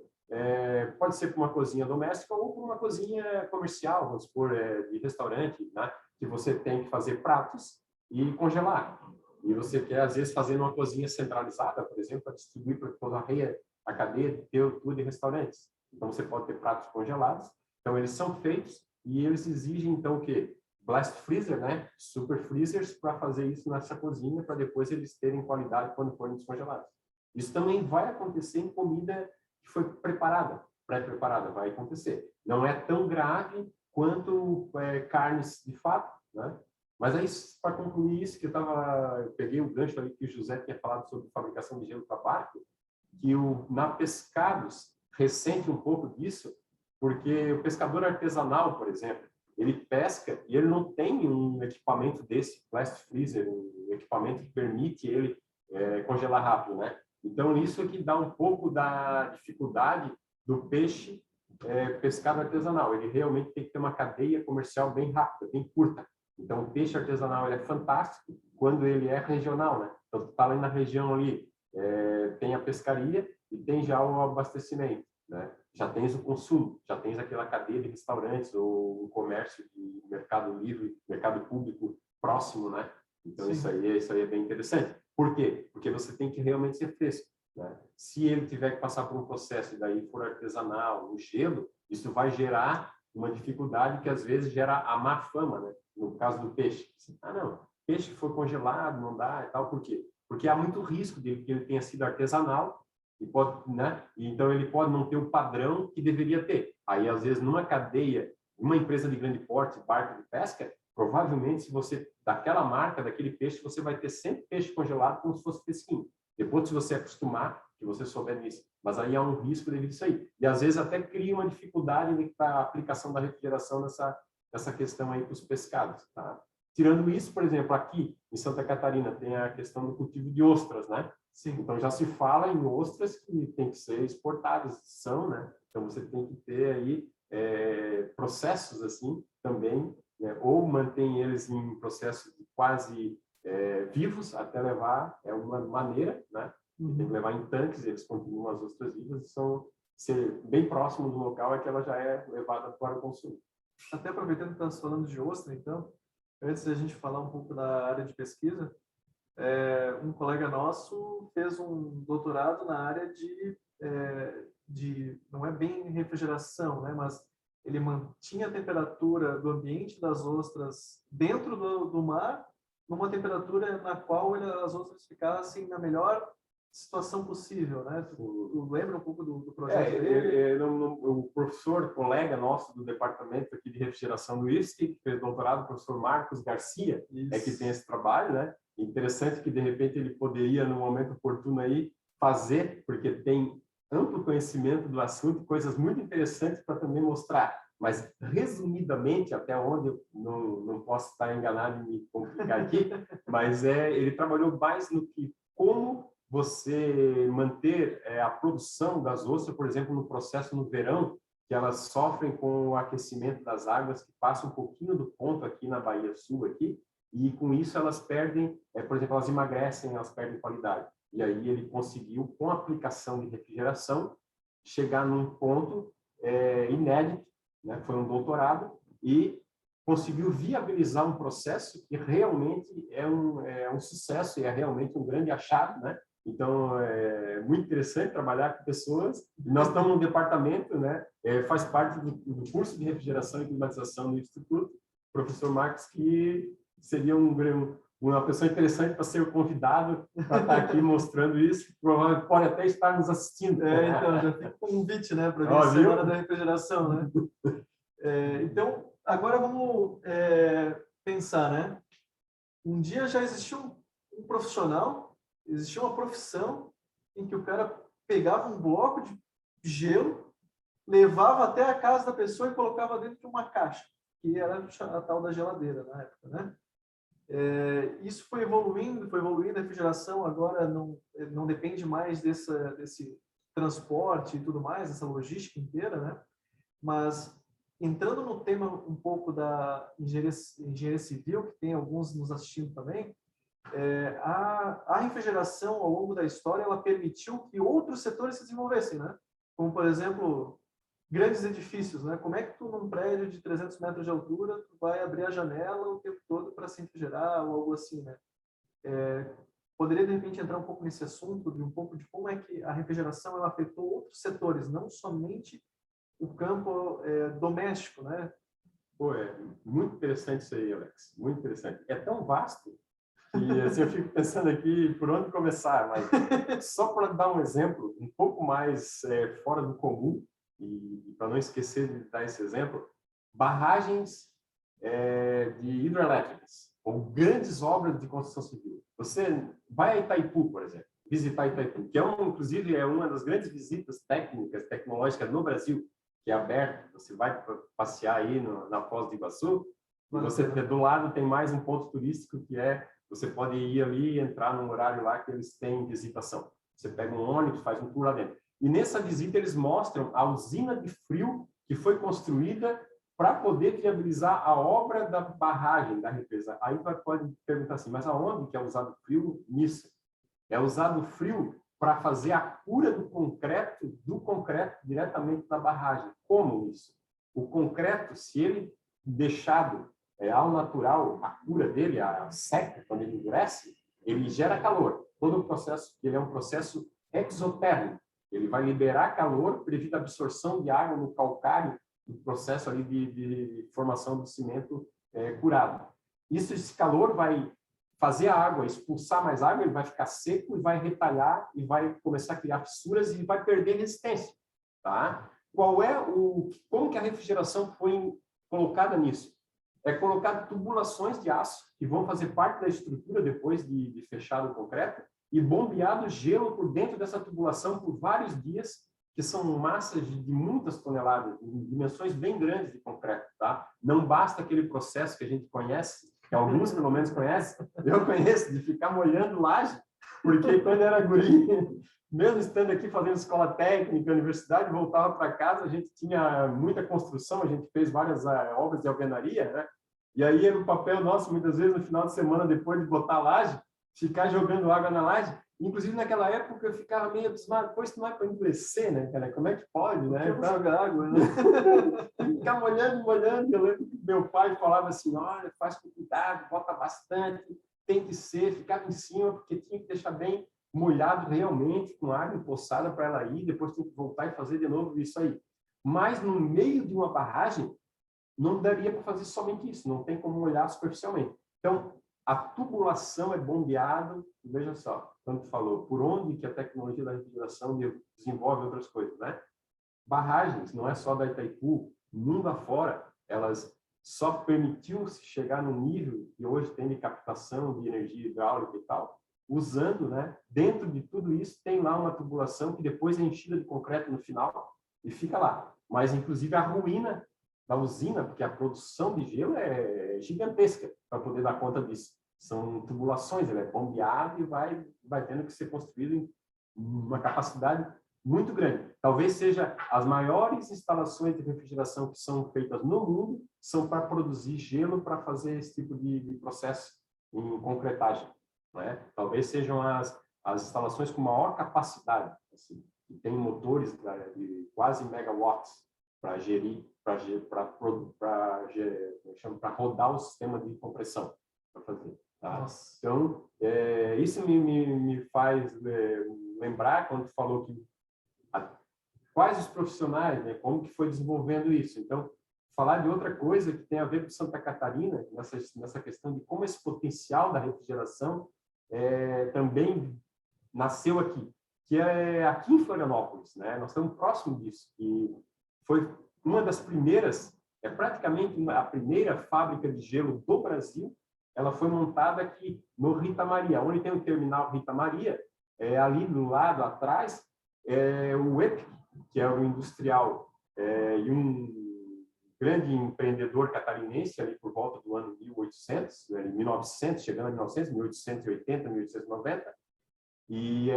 pode ser para uma cozinha doméstica ou para uma cozinha comercial, vamos supor, de restaurante, né? Que você tem que fazer pratos e congelar. E você quer, às vezes, fazer numa cozinha centralizada, por exemplo, para distribuir para toda a cadeia de tudo em restaurantes. Então, você pode ter pratos congelados. Então, eles são feitos e eles exigem, então, o quê? Blast freezer, né? Super freezers para fazer isso nessa cozinha, para depois eles terem qualidade quando forem descongelados. Isso também vai acontecer em comida que foi preparada, pré-preparada, vai acontecer. Não é tão grave quanto carnes de fato, né? Mas aí, para concluir isso, que eu peguei o gancho ali que o José tinha falado sobre fabricação de gelo para barco, que na Pescados ressente um pouco disso, porque o pescador artesanal, por exemplo, ele pesca e ele não tem um equipamento desse, blast freezer, um equipamento que permite ele congelar rápido, né? Então, isso é que dá um pouco da dificuldade do peixe pescado artesanal. Ele realmente tem que ter uma cadeia comercial bem rápida, bem curta. Então, o peixe artesanal ele é fantástico quando ele é regional, né? Então, tu está ali na região ali, tem a pescaria e tem já o abastecimento, né? Já tens o consumo, já tens aquela cadeia de restaurantes ou um comércio de mercado livre, mercado público próximo, né? Então, isso aí é bem interessante. Por quê? Porque você tem que realmente ser fresco, né? Se ele tiver que passar por um processo e daí for artesanal, no gelo, isso vai gerar uma dificuldade que às vezes gera a má fama, né? No caso do peixe. Não, peixe que foi congelado, não dá e tal, por quê? Porque há muito risco de que ele tenha sido artesanal e pode, né? E então ele pode não ter o padrão que deveria ter. Aí às vezes numa cadeia, uma empresa de grande porte, barco de pesca, provavelmente se você daquela marca, daquele peixe, você vai ter sempre peixe congelado como se fosse fresquinho. Depois se você acostumar, que você souber disso, mas aí há um risco devido a isso aí. E às vezes até cria uma dificuldade para a aplicação da refrigeração nessa questão aí para os pescados, tá? Tirando isso, por exemplo, aqui em Santa Catarina tem a questão do cultivo de ostras, né? Sim. Então já se fala em ostras que tem que ser exportadas, são, né? Então você tem que ter aí processos assim também, né? Ou mantém eles em processo de quase vivos até levar uma maneira, né? Tem que levar em tanques, eles continuam as ostras vivas e são ser bem próximo do local é que ela já é levada para o consumo. Até aproveitando que estamos falando de ostra, então, antes da gente falar um pouco da área de pesquisa, um colega nosso fez um doutorado na área não é bem refrigeração, né, mas ele mantinha a temperatura do ambiente das ostras dentro do mar, numa temperatura na qual as ostras ficassem na melhor situação possível, né? Tu lembra um pouco do projeto dele? O professor, colega nosso do departamento aqui de refrigeração do IFSC, que fez doutorado, o professor Marcos Garcia, que tem esse trabalho, né? Interessante que, de repente, ele poderia, no momento oportuno aí, fazer, porque tem amplo conhecimento do assunto, coisas muito interessantes para também mostrar. Mas, resumidamente, até onde eu não posso estar enganado e me complicar aqui, mas ele trabalhou mais no que como você manter a produção das ostras, por exemplo, no processo no verão, que elas sofrem com o aquecimento das águas, que passa um pouquinho do ponto aqui na Bahia Sul, aqui, e com isso elas perdem, por exemplo, elas emagrecem, elas perdem qualidade. E aí ele conseguiu, com a aplicação de refrigeração, chegar num ponto inédito, né? Foi um doutorado, e conseguiu viabilizar um processo que realmente é um sucesso e é realmente um grande achado, né? Então, é muito interessante trabalhar com pessoas. Nós estamos no departamento, né? Faz parte do curso de refrigeração e climatização do Instituto, o professor Marcos, que seria uma pessoa interessante para ser convidado para estar aqui mostrando isso. Provavelmente pode até estar nos assistindo. Então, já fica um convite, né? Para a Semana da Refrigeração, né? Então, agora vamos pensar, né? Um dia já existiu um profissional, existia uma profissão em que o cara pegava um bloco de gelo, levava até a casa da pessoa e colocava dentro de uma caixa, que era a tal da geladeira na época, né? Isso foi evoluindo, a refrigeração agora não depende mais desse transporte e tudo mais, essa logística inteira, né? Mas entrando no tema um pouco da engenharia civil, que tem alguns nos assistindo também, a refrigeração ao longo da história ela permitiu que outros setores se desenvolvessem, né? como, por exemplo, grandes edifícios, né? Como é que tu, num prédio de 300 metros de altura, tu vai abrir a janela o tempo todo para se refrigerar ou algo assim, né? Poderia, de repente, entrar um pouco nesse assunto, de um pouco de como é que a refrigeração ela afetou outros setores, não somente o campo doméstico, né? Pô, é muito interessante isso aí, Alex. Muito interessante. É tão vasto que assim, eu fico pensando aqui por onde começar, mas só para dar um exemplo um pouco mais fora do comum, e para não esquecer de dar esse exemplo, barragens de hidrelétricas ou grandes obras de construção civil. Você vai a Itaipu, por exemplo, visitar Itaipu, que inclusive é uma das grandes visitas técnicas, tecnológicas no Brasil, que é aberta. Você vai passear aí na Foz do Iguaçu, e você do lado tem mais um ponto turístico que você pode ir ali e entrar num horário lá que eles têm visitação. Você pega um ônibus, faz um tour lá dentro. E nessa visita eles mostram a usina de frio que foi construída para poder viabilizar a obra da barragem da represa. Aí pode perguntar assim, mas aonde que é usado frio nisso? É usado frio para fazer a cura do concreto diretamente da barragem. Como isso? O concreto, se ele deixado ao natural, a cura dele, a seca, quando ele endurece, ele gera calor. Todo o processo, ele é um processo exotérmico. Ele vai liberar calor devido à absorção de água no calcário, do processo ali de formação do cimento curado. Esse calor vai fazer a água expulsar mais água, ele vai ficar seco e vai retalhar e vai começar a criar fissuras e vai perder resistência, tá? Como que a refrigeração foi colocada nisso? É colocado tubulações de aço que vão fazer parte da estrutura depois de fechado o concreto e bombeado gelo por dentro dessa tubulação por vários dias, que são massas de muitas toneladas, de dimensões bem grandes de concreto, tá? Não basta aquele processo que a gente conhece, que alguns pelo menos conhecem, eu conheço, de ficar molhando laje, porque quando era guri, mesmo estando aqui fazendo escola técnica, universidade, voltava para casa, a gente tinha muita construção, a gente fez várias obras de alvenaria, né? E aí era o papel nosso, muitas vezes, no final de semana, depois de botar a laje, ficar jogando água na laje. Inclusive, naquela época, eu ficava meio abismado, pô, isso não é para endurecer, né, cara? Como é que pode, né? Para jogar água, né? Ficar molhando. Eu lembro que meu pai falava assim, olha, faz com cuidado, bota bastante, tem que ser, ficava em cima, porque tinha que deixar bem molhado realmente, com água empoçada para ela ir, depois tem que voltar e fazer de novo isso aí. Mas no meio de uma barragem, não daria para fazer somente isso, não tem como molhar superficialmente. Então, a tubulação é bombeada, veja só, quando tu falou, por onde que a tecnologia da refrigeração desenvolve outras coisas, né? Barragens, não é só da Itaipu, mundo afora, elas só permitiu-se chegar no nível que hoje tem de captação de energia hidráulica e tal, usando, né? Dentro de tudo isso, tem lá uma tubulação que depois é enchida de concreto no final e fica lá. Mas, inclusive, a ruína da usina, porque a produção de gelo é gigantesca para poder dar conta disso. São tubulações, ele é bombeado e vai tendo que ser construído em uma capacidade muito grande. Talvez seja as maiores instalações de refrigeração que são feitas no mundo, são para produzir gelo para fazer esse tipo de processo em concretagem, né? Talvez sejam as instalações com maior capacidade, assim, que tem motores de quase megawatts para gerir, para rodar o sistema de compressão, para fazer. Tá? Então, isso me faz lembrar quando tu falou que quais os profissionais, né, como que foi desenvolvendo isso. Então, falar de outra coisa que tem a ver com Santa Catarina, nessa questão de como esse potencial da refrigeração também nasceu aqui, que é aqui em Florianópolis, né? Nós estamos próximo disso, e foi uma das primeiras, praticamente a primeira fábrica de gelo do Brasil. Ela foi montada aqui no Rita Maria, onde tem o terminal Rita Maria, ali do lado atrás, o EPIC, que é o industrial e um grande empreendedor catarinense, ali por volta do ano 1800, 1900, chegando a 1900, 1880, 1890, e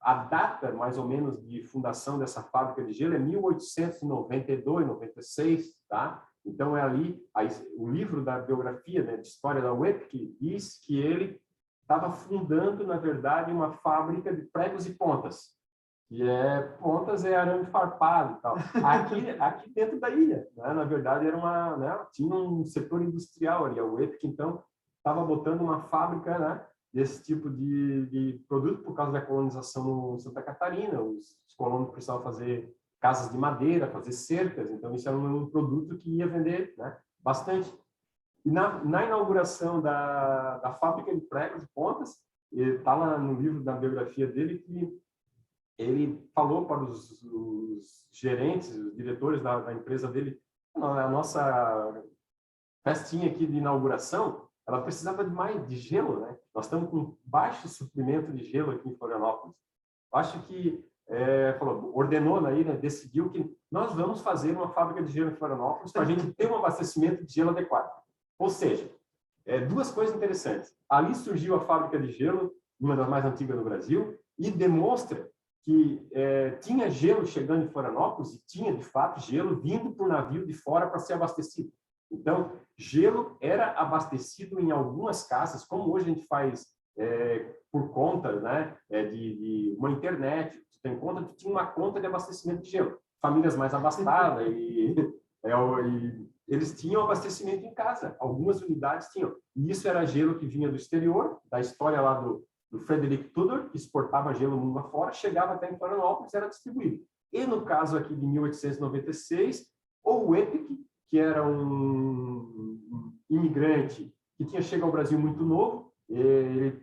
a data, mais ou menos, de fundação dessa fábrica de gelo é 1892, 96, tá? Então, é ali, o livro da biografia, né, de história da UEPC, diz que ele estava fundando, na verdade, uma fábrica de pregos e pontas, que Pontas é arame farpado e tal. Aqui dentro da ilha, né? Na verdade, tinha um setor industrial ali. A UEPIC, então, estava botando uma fábrica, né, desse tipo de produto por causa da colonização em Santa Catarina. Os colonos precisavam fazer casas de madeira, fazer cercas, então isso era um produto que ia vender, né, bastante. E na inauguração da fábrica de pregos de Pontas, está lá no livro da biografia dele que ele falou para os gerentes, os diretores da empresa dele, a nossa festinha aqui de inauguração, ela precisava de gelo, né? Nós estamos com baixo suprimento de gelo aqui em Florianópolis. Acho que ordenou na ilha, decidiu que nós vamos fazer uma fábrica de gelo em Florianópolis para a gente ter um abastecimento de gelo adequado. Ou seja, duas coisas interessantes. Ali surgiu a fábrica de gelo, uma das mais antigas do Brasil, e demonstra que tinha gelo chegando em Florianópolis, e tinha, de fato, gelo vindo por navio de fora para ser abastecido. Então, gelo era abastecido em algumas casas, como hoje a gente faz por conta, né, de uma internet. Tu tinha uma conta de abastecimento de gelo. Famílias mais abastadas e eles tinham abastecimento em casa. Algumas unidades tinham. E isso era gelo que vinha do exterior, da história lá do Frederick Tudor, que exportava gelo mundo afora, chegava até em Florianópolis e era distribuído. E no caso aqui de 1896, o EPIC, que era um imigrante que tinha chegado ao Brasil muito novo, ele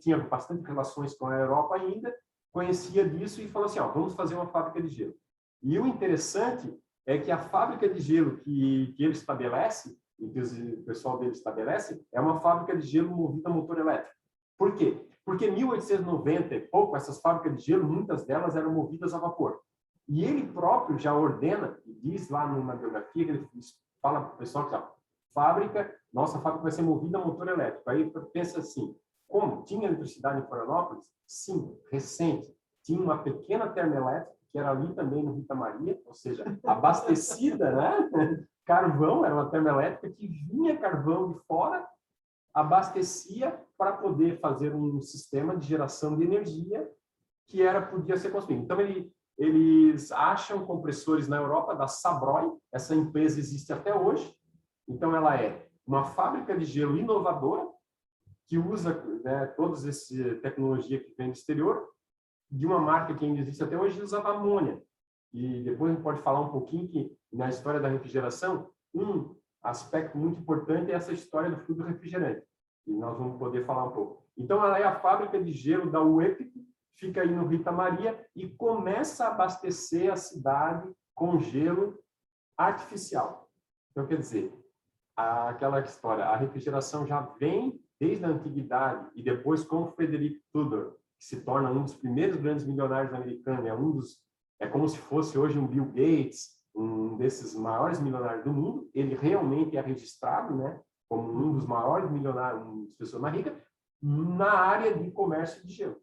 tinha bastante relações com a Europa ainda, conhecia disso e falou assim, vamos fazer uma fábrica de gelo. E o interessante é que a fábrica de gelo que ele estabelece, e que o pessoal dele estabelece, é uma fábrica de gelo movida a motor elétrico. Por quê? Porque em 1890 e pouco, essas fábricas de gelo, muitas delas eram movidas a vapor. E ele próprio já ordena, e diz lá numa biografia, que ele fala para o pessoal que nossa fábrica vai ser movida a motor elétrico. Aí pensa assim, como? Tinha eletricidade em Florianópolis? Sim, recente. Tinha uma pequena termoelétrica, que era ali também no Rita Maria, ou seja, abastecida, né? Carvão, era uma termoelétrica que vinha carvão de fora, abastecia para poder fazer um sistema de geração de energia que podia ser construído. Então, eles acham compressores na Europa, da Sabroy, essa empresa existe até hoje, então ela é uma fábrica de gelo inovadora, que usa, né, toda essa tecnologia que vem do exterior, de uma marca que ainda existe até hoje, usava amônia. E depois a gente pode falar um pouquinho que, na história da refrigeração, um aspecto muito importante é essa história do fluido refrigerante. E nós vamos poder falar um pouco. Então, ela é a fábrica de gelo da UEPIC, fica aí no Rita Maria e começa a abastecer a cidade com gelo artificial. Então, quer dizer, aquela história, a refrigeração já vem desde a antiguidade e depois com o Frederick Tudor, que se torna um dos primeiros grandes milionários americanos, é como se fosse hoje um Bill Gates, um desses maiores milionários do mundo. Ele realmente é registrado, né, como um dos maiores milionários, uma das pessoas mais ricas, na área de comércio de gelo,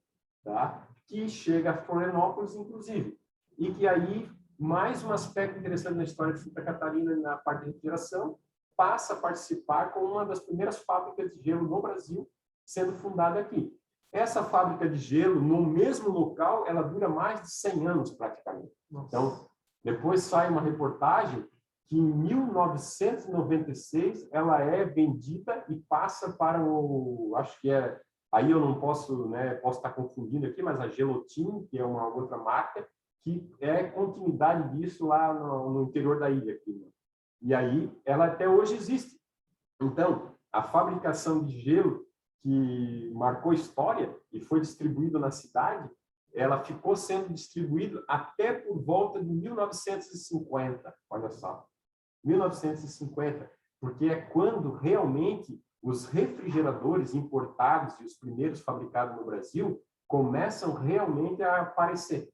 tá? Que chega a Florianópolis, inclusive. E que aí, mais um aspecto interessante na história de Santa Catarina, na parte de refrigeração, passa a participar com uma das primeiras fábricas de gelo no Brasil, sendo fundada aqui. Essa fábrica de gelo, no mesmo local, ela dura mais de 100 anos, praticamente. Nossa. Então, depois sai uma reportagem que em 1996 ela é vendida e passa para acho que aí eu não posso, né, posso estar confundindo aqui, mas a Gelotin, que é uma outra marca, que é continuidade disso lá no interior da ilha aqui, né? E aí ela até hoje existe. Então, a fabricação de gelo que marcou história e foi distribuído na cidade, ela ficou sendo distribuída até por volta de 1950, olha só, 1950, porque é quando realmente os refrigeradores importados e os primeiros fabricados no Brasil começam realmente a aparecer,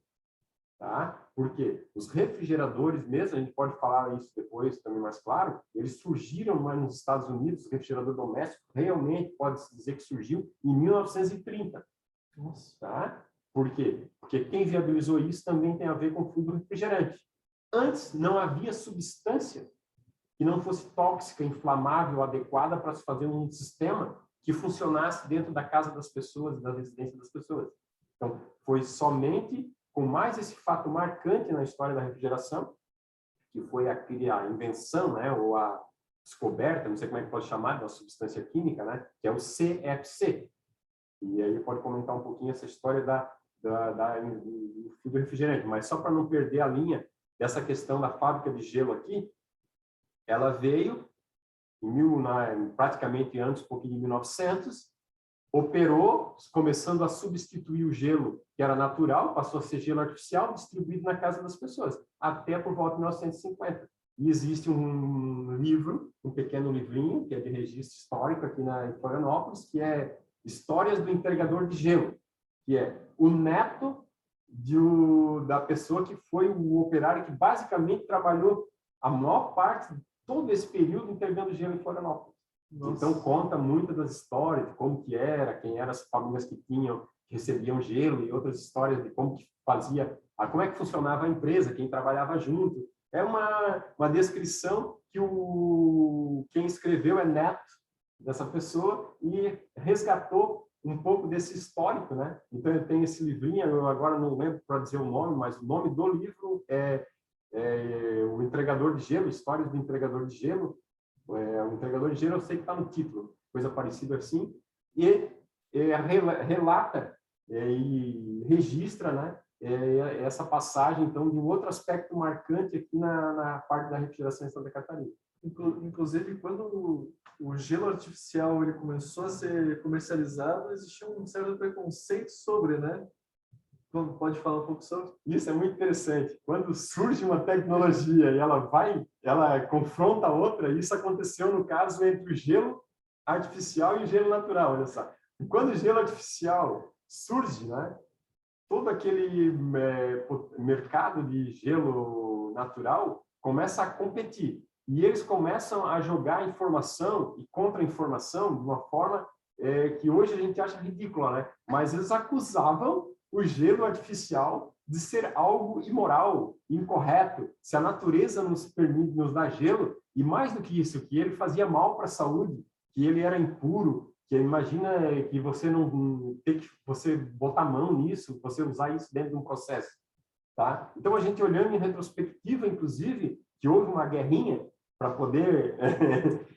tá? Porque os refrigeradores mesmo, a gente pode falar isso depois também mais claro, eles surgiram mais nos Estados Unidos, o refrigerador doméstico realmente pode-se dizer que surgiu em 1930. Nossa. Tá? Por quê? Porque quem viabilizou isso também tem a ver com o fluido refrigerante. Antes não havia substância que não fosse tóxica, inflamável, adequada para se fazer um sistema que funcionasse dentro da casa das pessoas, da residência das pessoas. Então, foi somente com mais esse fato marcante na história da refrigeração, que foi a invenção, né, ou a descoberta, não sei como é que pode chamar, da substância química, né, que é o CFC. E aí pode comentar um pouquinho essa história do refrigerante, mas só para não perder a linha dessa questão da fábrica de gelo aqui, ela veio praticamente antes, um pouquinho de 1900, operou, começando a substituir o gelo que era natural, passou a ser gelo artificial, distribuído na casa das pessoas, até por volta de 1950. E existe um livro, um pequeno livrinho, que é de registro histórico aqui em Florianópolis, que é Histórias do Entregador de Gelo, que é o neto da pessoa que foi o operário que basicamente trabalhou a maior parte de todo esse período entregando gelo em Florianópolis. Nossa. Então conta muitas das histórias de como que era, quem eram as famílias que recebiam gelo e outras histórias de como que fazia, como é que funcionava a empresa, quem trabalhava junto. É uma descrição que quem escreveu é neto dessa pessoa e resgatou um pouco desse histórico, né? Então eu tenho esse livrinho, eu agora não lembro para dizer o nome, mas o nome do livro é O Entregador de Gelo, Histórias do Entregador de Gelo. O Entregador de Gelo eu sei que está no título, coisa parecida assim, e relata e registra, né, essa passagem, então, de um outro aspecto marcante aqui na parte da refrigeração em Santa Catarina. Inclusive, quando o gelo artificial ele começou a ser comercializado, existia um certo preconceito sobre, né? Pode falar um pouco sobre? Isso é muito interessante. Quando surge uma tecnologia e ela confronta a outra, isso aconteceu no caso entre o gelo artificial e o gelo natural, olha só. E quando o gelo artificial surge, né, todo aquele mercado de gelo natural começa a competir. E eles começam a jogar informação e contra-informação de uma forma que hoje a gente acha ridícula, né? Mas eles acusavam o gelo artificial de ser algo imoral, incorreto. Se a natureza nos permite, nos dá gelo, e mais do que isso, que ele fazia mal para a saúde, que ele era impuro, que imagina que você não tem que você botar a mão nisso, você usar isso dentro de um processo, tá? Então a gente olhando em retrospectiva, inclusive, que houve uma guerrinha para poder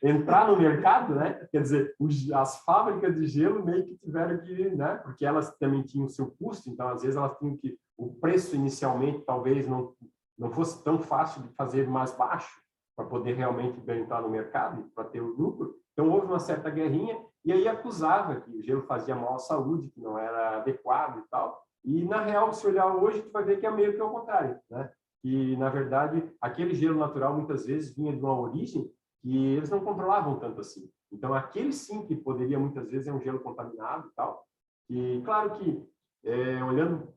entrar no mercado, né? Quer dizer, as fábricas de gelo meio que tiveram que, né? Porque elas também tinham o seu custo, então às vezes elas tinham que o preço inicialmente talvez não fosse tão fácil de fazer mais baixo para poder realmente entrar no mercado, para ter o lucro. Então houve uma certa guerrinha e aí acusava que o gelo fazia mal à saúde, que não era adequado e tal. E na real, se olhar hoje, tu vai ver que é meio que ao contrário, né? Que, na verdade, aquele gelo natural muitas vezes vinha de uma origem que eles não controlavam tanto assim. Então, aquele sim que poderia muitas vezes é um gelo contaminado e tal. E, claro que, olhando,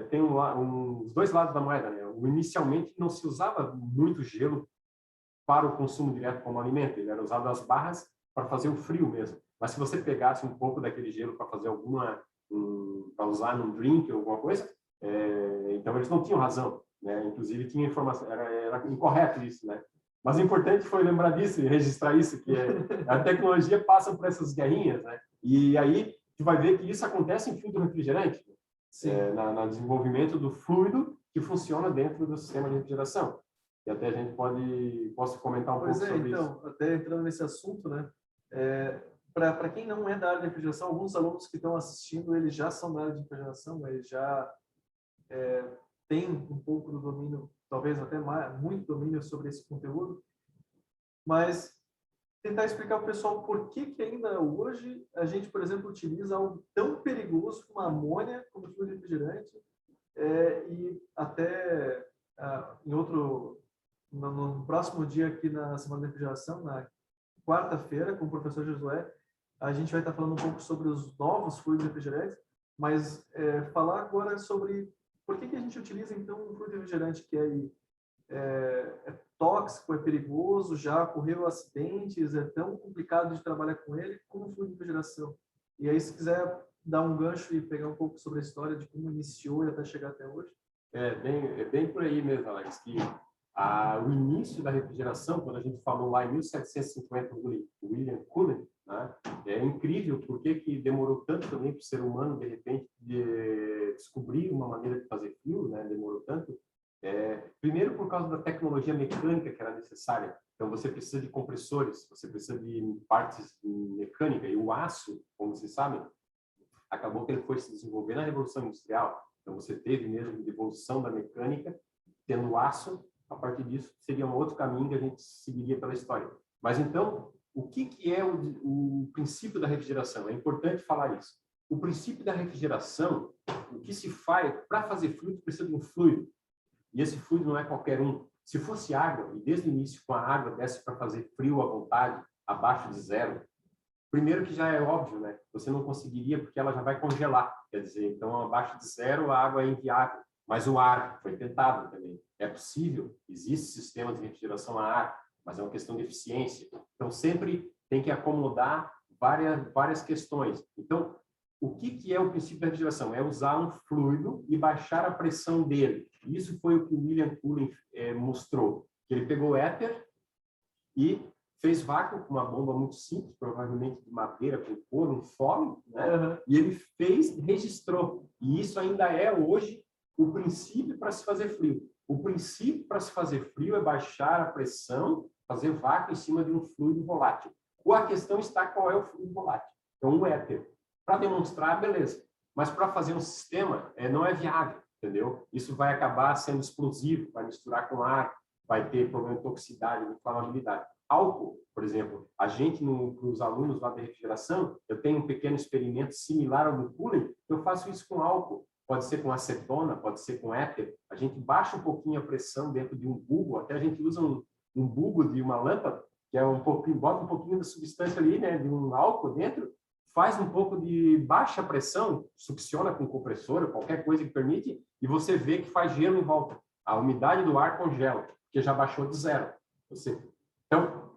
tem os dois lados da moeda, né? Inicialmente, não se usava muito gelo para o consumo direto como alimento. Ele era usado as barras para fazer o frio mesmo. Mas se você pegasse um pouco daquele gelo para fazer para usar num drink ou alguma coisa, então eles não tinham razão. Né? Inclusive tinha informação, era incorreto isso, né? Mas o importante foi lembrar disso e registrar isso, que a tecnologia passa por essas guerrinhas, né? E aí tu vai ver que isso acontece em fluido refrigerante, no desenvolvimento do fluido que funciona dentro do sistema de refrigeração. E até a gente posso comentar um pouco sobre isso. Então, até entrando nesse assunto, né? Para quem não é da área de refrigeração, alguns alunos que estão assistindo, eles já são da área de refrigeração, eles já tem um pouco do domínio, talvez até muito domínio sobre esse conteúdo, mas tentar explicar para o pessoal por que ainda hoje a gente, por exemplo, utiliza algo tão perigoso como a amônia como fluido refrigerante e até no próximo dia aqui na Semana da Refrigeração, na quarta-feira, com o professor Josué, a gente vai estar falando um pouco sobre os novos fluidos refrigerantes, mas falar agora sobre por que a gente utiliza, então, um fluido refrigerante que é tóxico, é perigoso, já ocorreu acidentes, é tão complicado de trabalhar com ele, como o fluido de refrigeração. E aí, se quiser dar um gancho e pegar um pouco sobre a história de como iniciou e até chegar até hoje. É bem por aí mesmo, Alex, que O início da refrigeração, quando a gente falou lá em 1750, o William Cullen, né? É incrível porque que demorou tanto também para o ser humano, de repente, descobrir uma maneira de fazer frio, né? Demorou tanto. Primeiro, por causa da tecnologia mecânica que era necessária. Então, você precisa de compressores, você precisa de partes mecânicas, e o aço, como vocês sabem, acabou que ele foi se desenvolver na Revolução Industrial. Então, você teve mesmo a evolução da mecânica, tendo aço. A partir disso, seria um outro caminho que a gente seguiria pela história. Mas, então, o que é o princípio da refrigeração? É importante falar isso. O princípio da refrigeração, o que se faz, para fazer fluido, precisa de um fluido. E esse fluido não é qualquer um. Se fosse água, e desde o início com a água desse para fazer frio à vontade, abaixo de zero, primeiro que já é óbvio, né? Você não conseguiria porque ela já vai congelar. Quer dizer, então, abaixo de zero, a água é inviável. Mas o ar foi tentado também. É possível, existe sistemas de refrigeração a ar, mas é uma questão de eficiência. Então, sempre tem que acomodar várias questões. Então, o que é o princípio da refrigeração? É usar um fluido e baixar a pressão dele. Isso foi o que o William Cullen mostrou. Que ele pegou éter e fez vácuo com uma bomba muito simples, provavelmente de madeira, com couro, um fole, né? E ele registrou. E isso ainda é hoje o princípio para se fazer frio. O princípio para se fazer frio é baixar a pressão, fazer vácuo em cima de um fluido volátil. A questão está qual é o fluido volátil. Então, o éter. Para demonstrar, beleza. Mas para fazer um sistema, não é viável, entendeu? Isso vai acabar sendo explosivo, vai misturar com ar, vai ter problema de toxicidade, de inflamabilidade. Álcool, por exemplo, a gente, para os alunos lá da refrigeração, eu tenho um pequeno experimento similar ao do Cullen, eu faço isso com álcool. Pode ser com acetona, pode ser com éter. A gente baixa um pouquinho a pressão dentro de um bulbo, até a gente usa um bulbo de uma lâmpada, que é um pouquinho, bota um pouquinho da substância ali, né, de um álcool dentro, faz um pouco de baixa pressão, succiona com compressor, qualquer coisa que permite, e você vê que faz gelo em volta. A umidade do ar congela, porque já baixou de zero. Então,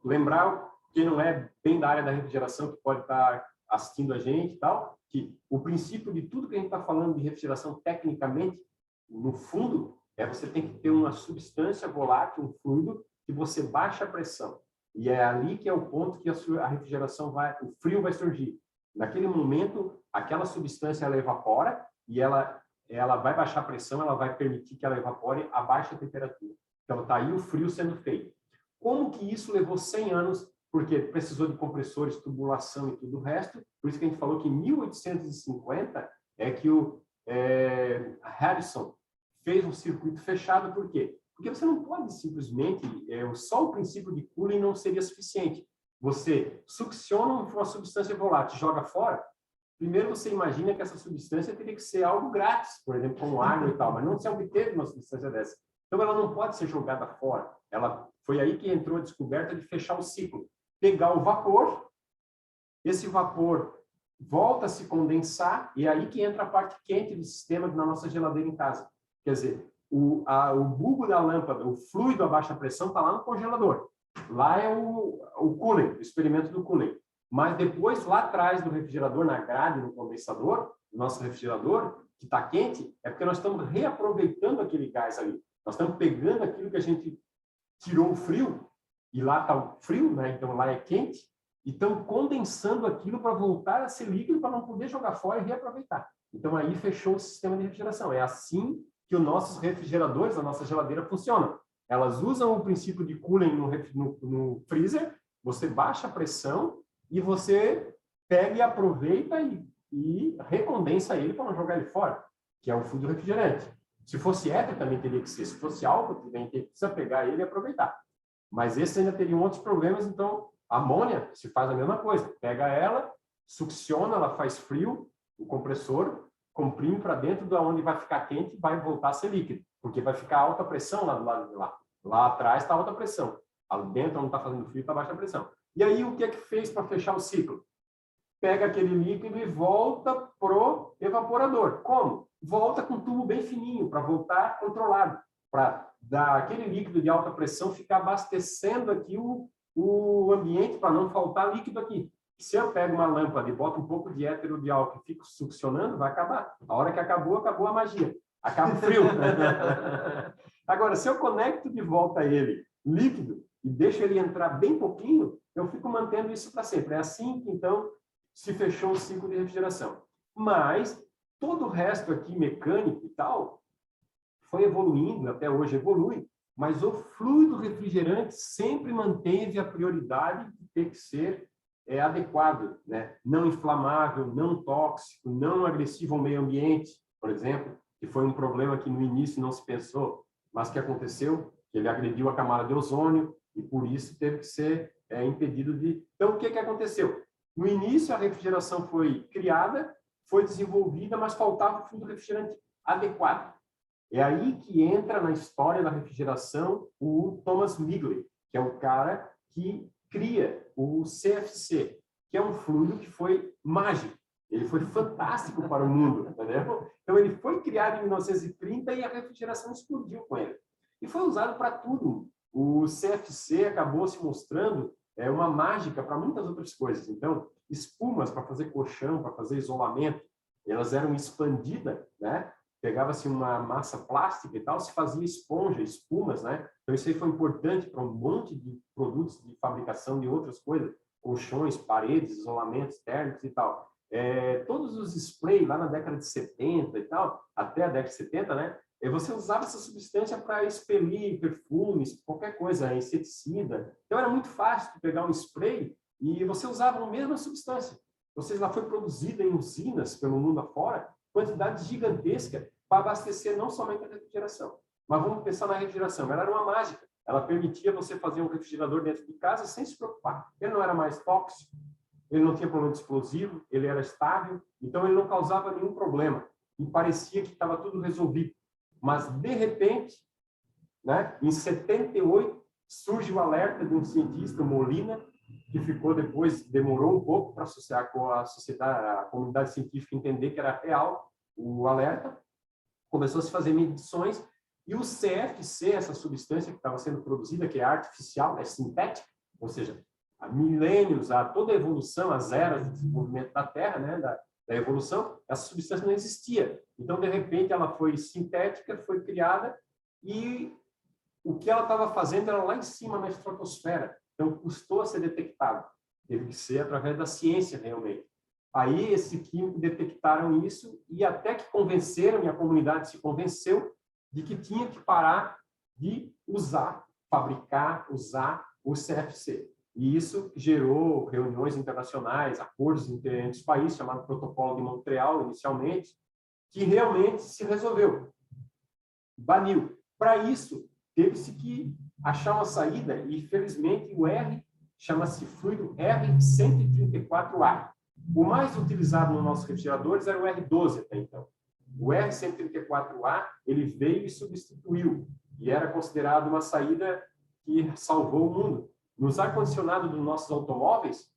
lembrar, quem não é bem da área da refrigeração, que pode estar assistindo a gente e tal, que o princípio de tudo que a gente está falando de refrigeração tecnicamente, no fundo, você tem que ter uma substância volátil, um fluido, que você baixa a pressão. E é ali que é o ponto que a refrigeração o frio vai surgir. Naquele momento, aquela substância ela evapora e ela vai baixar a pressão, ela vai permitir que ela evapore a baixa temperatura. Então, está aí o frio sendo feito. Como que isso levou 100 anos? Porque precisou de compressores, tubulação e tudo o resto. Por isso que a gente falou que em 1850 é que o Harrison fez um circuito fechado. Por quê? Porque você não pode simplesmente, só o princípio de Cullen não seria suficiente. Você succiona uma substância volátil e joga fora, primeiro você imagina que essa substância teria que ser algo grátis, por exemplo, como água e tal, mas não se obteve uma substância dessa. Então, ela não pode ser jogada fora. Foi aí que entrou a descoberta de fechar o ciclo. Pegar o vapor, esse vapor volta a se condensar, e é aí que entra a parte quente do sistema na nossa geladeira em casa. Quer dizer, o bulbo da lâmpada, o fluido a baixa pressão, está lá no congelador. Lá é o Cullen, o experimento do Cullen. Mas depois, lá atrás do refrigerador, na grade, no condensador, nosso refrigerador, que está quente, é porque nós estamos reaproveitando aquele gás ali. Nós estamos pegando aquilo que a gente tirou o frio, e lá está o frio, né? Então lá é quente, e estamos condensando aquilo para voltar a ser líquido, para não poder jogar fora e reaproveitar. Então aí fechou o sistema de refrigeração. É assim que os nossos refrigeradores, a nossa geladeira funcionam. Elas usam o princípio de Cullen no freezer, você baixa a pressão e você pega e aproveita e recondensa ele para não jogar ele fora, que é o fluido refrigerante. Se fosse éter, também teria que ser. Se fosse álcool, também precisa pegar ele e aproveitar. Mas esses ainda teriam outros problemas, então a amônia se faz a mesma coisa. Pega ela, succiona, ela faz frio, o compressor comprime para dentro de onde vai ficar quente e vai voltar a ser líquido, porque vai ficar alta pressão lá do lado de lá. Lá atrás está alta pressão. Ali dentro, onde está fazendo frio, está baixa pressão. E aí, o que é que fez para fechar o ciclo? Pega aquele líquido e volta pro evaporador. Como? Volta com um tubo bem fininho, para voltar controlado, para dar aquele líquido de alta pressão ficar abastecendo aqui o ambiente, para não faltar líquido aqui. Se eu pego uma lâmpada e boto um pouco de éter ou de álcool e fico succionando, vai acabar. A hora que acabou, acabou a magia. Acaba o frio. Agora, se eu conecto de volta ele líquido e deixo ele entrar bem pouquinho, eu fico mantendo isso para sempre. É assim que, então, se fechou o ciclo de refrigeração. Mas todo o resto aqui, mecânico e tal, foi evoluindo, até hoje evolui, mas o fluido refrigerante sempre manteve a prioridade de ter que ser adequado, né? Não inflamável, não tóxico, não agressivo ao meio ambiente, por exemplo, que foi um problema que no início não se pensou, mas que aconteceu, que ele agrediu a camada de ozônio e por isso teve que ser impedido de... Então, o que aconteceu? No início, a refrigeração foi criada, foi desenvolvida, mas faltava o fluido refrigerante adequado. É aí que entra na história da refrigeração o Thomas Migley, que é o cara que cria o CFC, que é um fluido que foi mágico. Ele foi fantástico para o mundo, entendeu? Então, ele foi criado em 1930 e a refrigeração explodiu com ele. E foi usado para tudo. O CFC acabou se mostrando uma mágica para muitas outras coisas. Então, espumas para fazer colchão, para fazer isolamento, elas eram expandidas, né? Pegava-se uma massa plástica e tal, se fazia esponja, espumas, né? Então, isso aí foi importante para um monte de produtos de fabricação de outras coisas, colchões, paredes, isolamentos térmicos e tal. Todos os sprays lá na década de 70 e tal, até a década de 70, né? Você usava essa substância para expelir perfumes, qualquer coisa, inseticida. Então, era muito fácil de pegar um spray e você usava a mesma substância. Ou seja, ela foi produzida em usinas pelo mundo afora, quantidade gigantesca, para abastecer não somente a refrigeração. Mas vamos pensar na refrigeração. Ela era uma mágica. Ela permitia você fazer um refrigerador dentro de casa sem se preocupar. Ele não era mais tóxico, ele não tinha problema de explosivo, ele era estável, então ele não causava nenhum problema. E parecia que estava tudo resolvido. Mas, de repente, né, em 78, surge o alerta de um cientista, Molina, que ficou depois, demorou um pouco para associar com a sociedade, a comunidade científica entender que era real o alerta, começou a se fazer medições, e o CFC, essa substância que estava sendo produzida, que é artificial, é sintética, ou seja, há milênios, há toda a evolução, as eras de desenvolvimento da Terra, né, da evolução, essa substância não existia. Então, de repente, ela foi sintética, foi criada, e o que ela estava fazendo era lá em cima, na estratosfera. Então, custou a ser detectado. Teve que ser através da ciência, realmente. Aí, esse químico detectaram isso e até que convenceram, e a comunidade se convenceu, de que tinha que parar de usar, fabricar, usar o CFC. E isso gerou reuniões internacionais, acordos entre os países, chamado Protocolo de Montreal, inicialmente, que realmente se resolveu. Baniu. Para isso, teve-se que achar uma saída e, felizmente, o R chama-se fluido R134A. O mais utilizado nos nossos refrigeradores era o R12 até então. O R134A, ele veio e substituiu, e era considerado uma saída que salvou o mundo. Nos ar-condicionados dos nossos automóveis,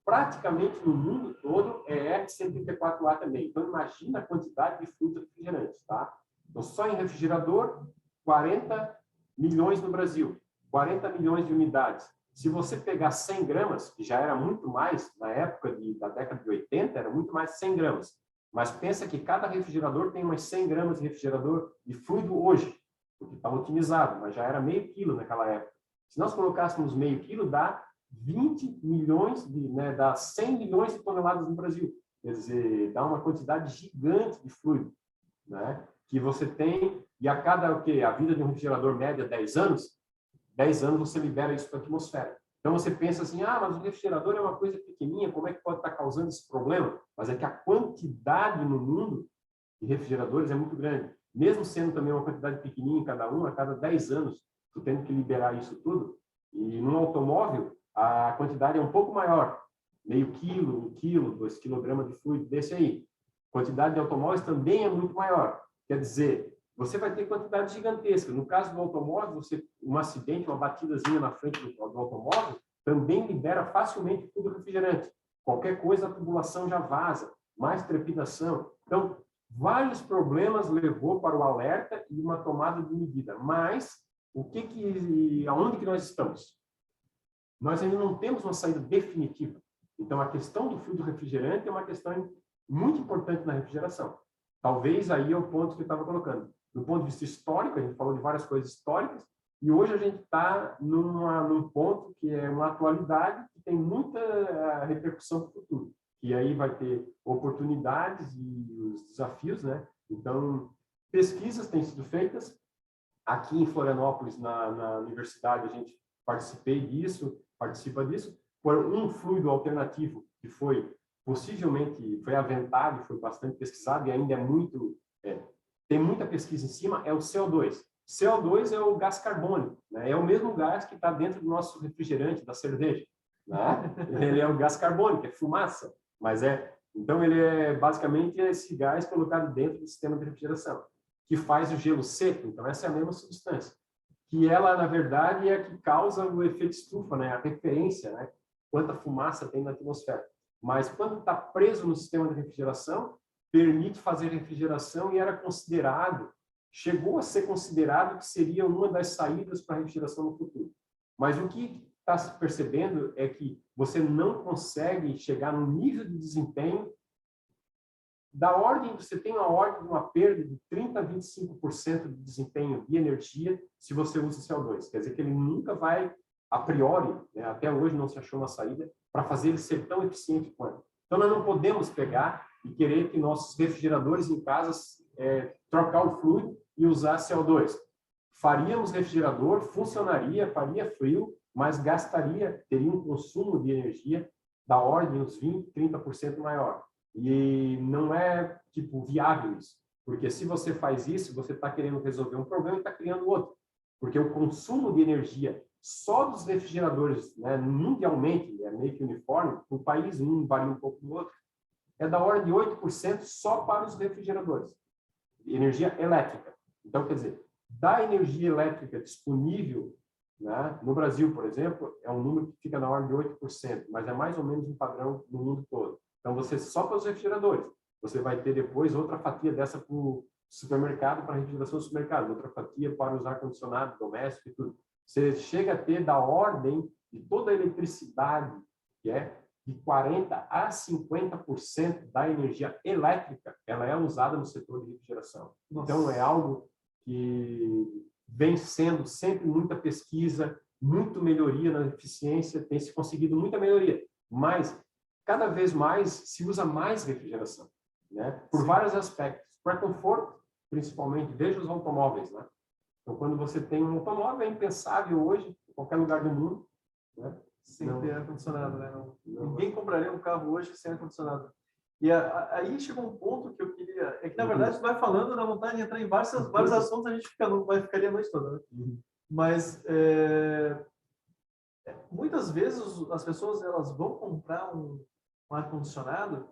praticamente no mundo todo, é R134A também. Então, imagina a quantidade de fluido refrigerante, tá? Então, só em refrigerador, 40 milhões no Brasil, 40 milhões de unidades. Se você pegar 100 gramas, que já era muito mais, na época da década de 80, era muito mais de 100 gramas. Mas pensa que cada refrigerador tem umas 100 gramas de refrigerador de fluido hoje, porque está otimizado, mas já era meio quilo naquela época. Se nós colocássemos meio quilo, dá 20 milhões, dá 100 milhões de toneladas no Brasil. Quer dizer, dá uma quantidade gigante de fluido, né? Que você tem, e a cada, a vida de um refrigerador média 10 anos você libera isso para a atmosfera. Então você pensa assim, mas o refrigerador é uma coisa pequenininha, como é que pode estar causando esse problema? Mas é que a quantidade no mundo de refrigeradores é muito grande. Mesmo sendo também uma quantidade pequenininha em cada um, a cada 10 anos, tu tendo que liberar isso tudo. E num automóvel, a quantidade é um pouco maior. Meio quilo, 1 quilo, 2 quilogramas de fluido desse aí. A quantidade de automóveis também é muito maior. Quer dizer, você vai ter quantidade gigantesca. No caso do automóvel, um acidente, uma batidazinha na frente do automóvel, também libera facilmente fluido refrigerante. Qualquer coisa, a tubulação já vaza. Mais trepidação. Então, vários problemas levou para o alerta e uma tomada de medida. Mas, aonde que nós estamos? Nós ainda não temos uma saída definitiva. Então, a questão do fluido refrigerante é uma questão muito importante na refrigeração. Talvez aí é o ponto que eu estava colocando. do ponto de vista histórico, a gente falou de várias coisas históricas, e hoje a gente está num ponto que é uma atualidade que tem muita repercussão para o futuro. E aí vai ter oportunidades e os desafios, né? Então, pesquisas têm sido feitas. Aqui em Florianópolis, na universidade, a gente participa disso, por um fluido alternativo que possivelmente foi aventado e foi bastante pesquisado e ainda é muito, tem muita pesquisa em cima, é o CO2. CO2 é o gás carbônico, né? É o mesmo gás que está dentro do nosso refrigerante, da cerveja, né? Ele é o gás carbônico, é fumaça, mas então ele é basicamente esse gás colocado dentro do sistema de refrigeração, que faz o gelo seco. Então essa é a mesma substância, que ela na verdade é a que causa o efeito estufa, né? A referência, né? Quanta fumaça tem na atmosfera. Mas quando está preso no sistema de refrigeração, permite fazer refrigeração e chegou a ser considerado que seria uma das saídas para a refrigeração no futuro. Mas o que está se percebendo é que você não consegue chegar no nível de desempenho você tem a ordem de uma perda de 30% a 25% de desempenho de energia se você usa CO2. Quer dizer que ele nunca vai, a priori, né, até hoje não se achou uma saída para fazer ele ser tão eficiente quanto. Então, nós não podemos pegar e querer que nossos refrigeradores em casa trocar o fluido e usar CO2. Faríamos refrigerador, funcionaria, faria frio, mas teria um consumo de energia da ordem uns 20%, 30% maior. E não é, viável isso. Porque se você faz isso, você está querendo resolver um problema e está criando outro. Porque o consumo de energia só dos refrigeradores, né, mundialmente, é meio que uniforme, o país varia um pouco do outro, é da ordem de 8% só para os refrigeradores. Energia elétrica. Então, quer dizer, da energia elétrica disponível, né, no Brasil, por exemplo, é um número que fica na ordem de 8%, mas é mais ou menos um padrão no mundo todo. Então, só para os refrigeradores. Você vai ter depois outra fatia dessa para o supermercado, para a refrigeração do supermercado, outra fatia para os ar-condicionado doméstico e tudo. Você chega a ter da ordem de toda a eletricidade, que é de 40% a 50% da energia elétrica, ela é usada no setor de refrigeração. Nossa. Então, é algo que vem sendo sempre muita pesquisa, muita melhoria na eficiência, tem se conseguido muita melhoria, mas cada vez mais se usa mais refrigeração, né? Por Sim. vários aspectos. Para conforto, principalmente, veja os automóveis, né? Então, quando você tem um automóvel, é impensável hoje, em qualquer lugar do mundo, né? Sem ter ar-condicionado, né? Ninguém compraria um carro hoje sem ar-condicionado. E aí chegou um ponto que eu queria... É que, na verdade, você vai falando, dá vontade de entrar em vários assuntos, a gente ficaria a noite toda, né? Mas, muitas vezes, as pessoas elas vão comprar um ar-condicionado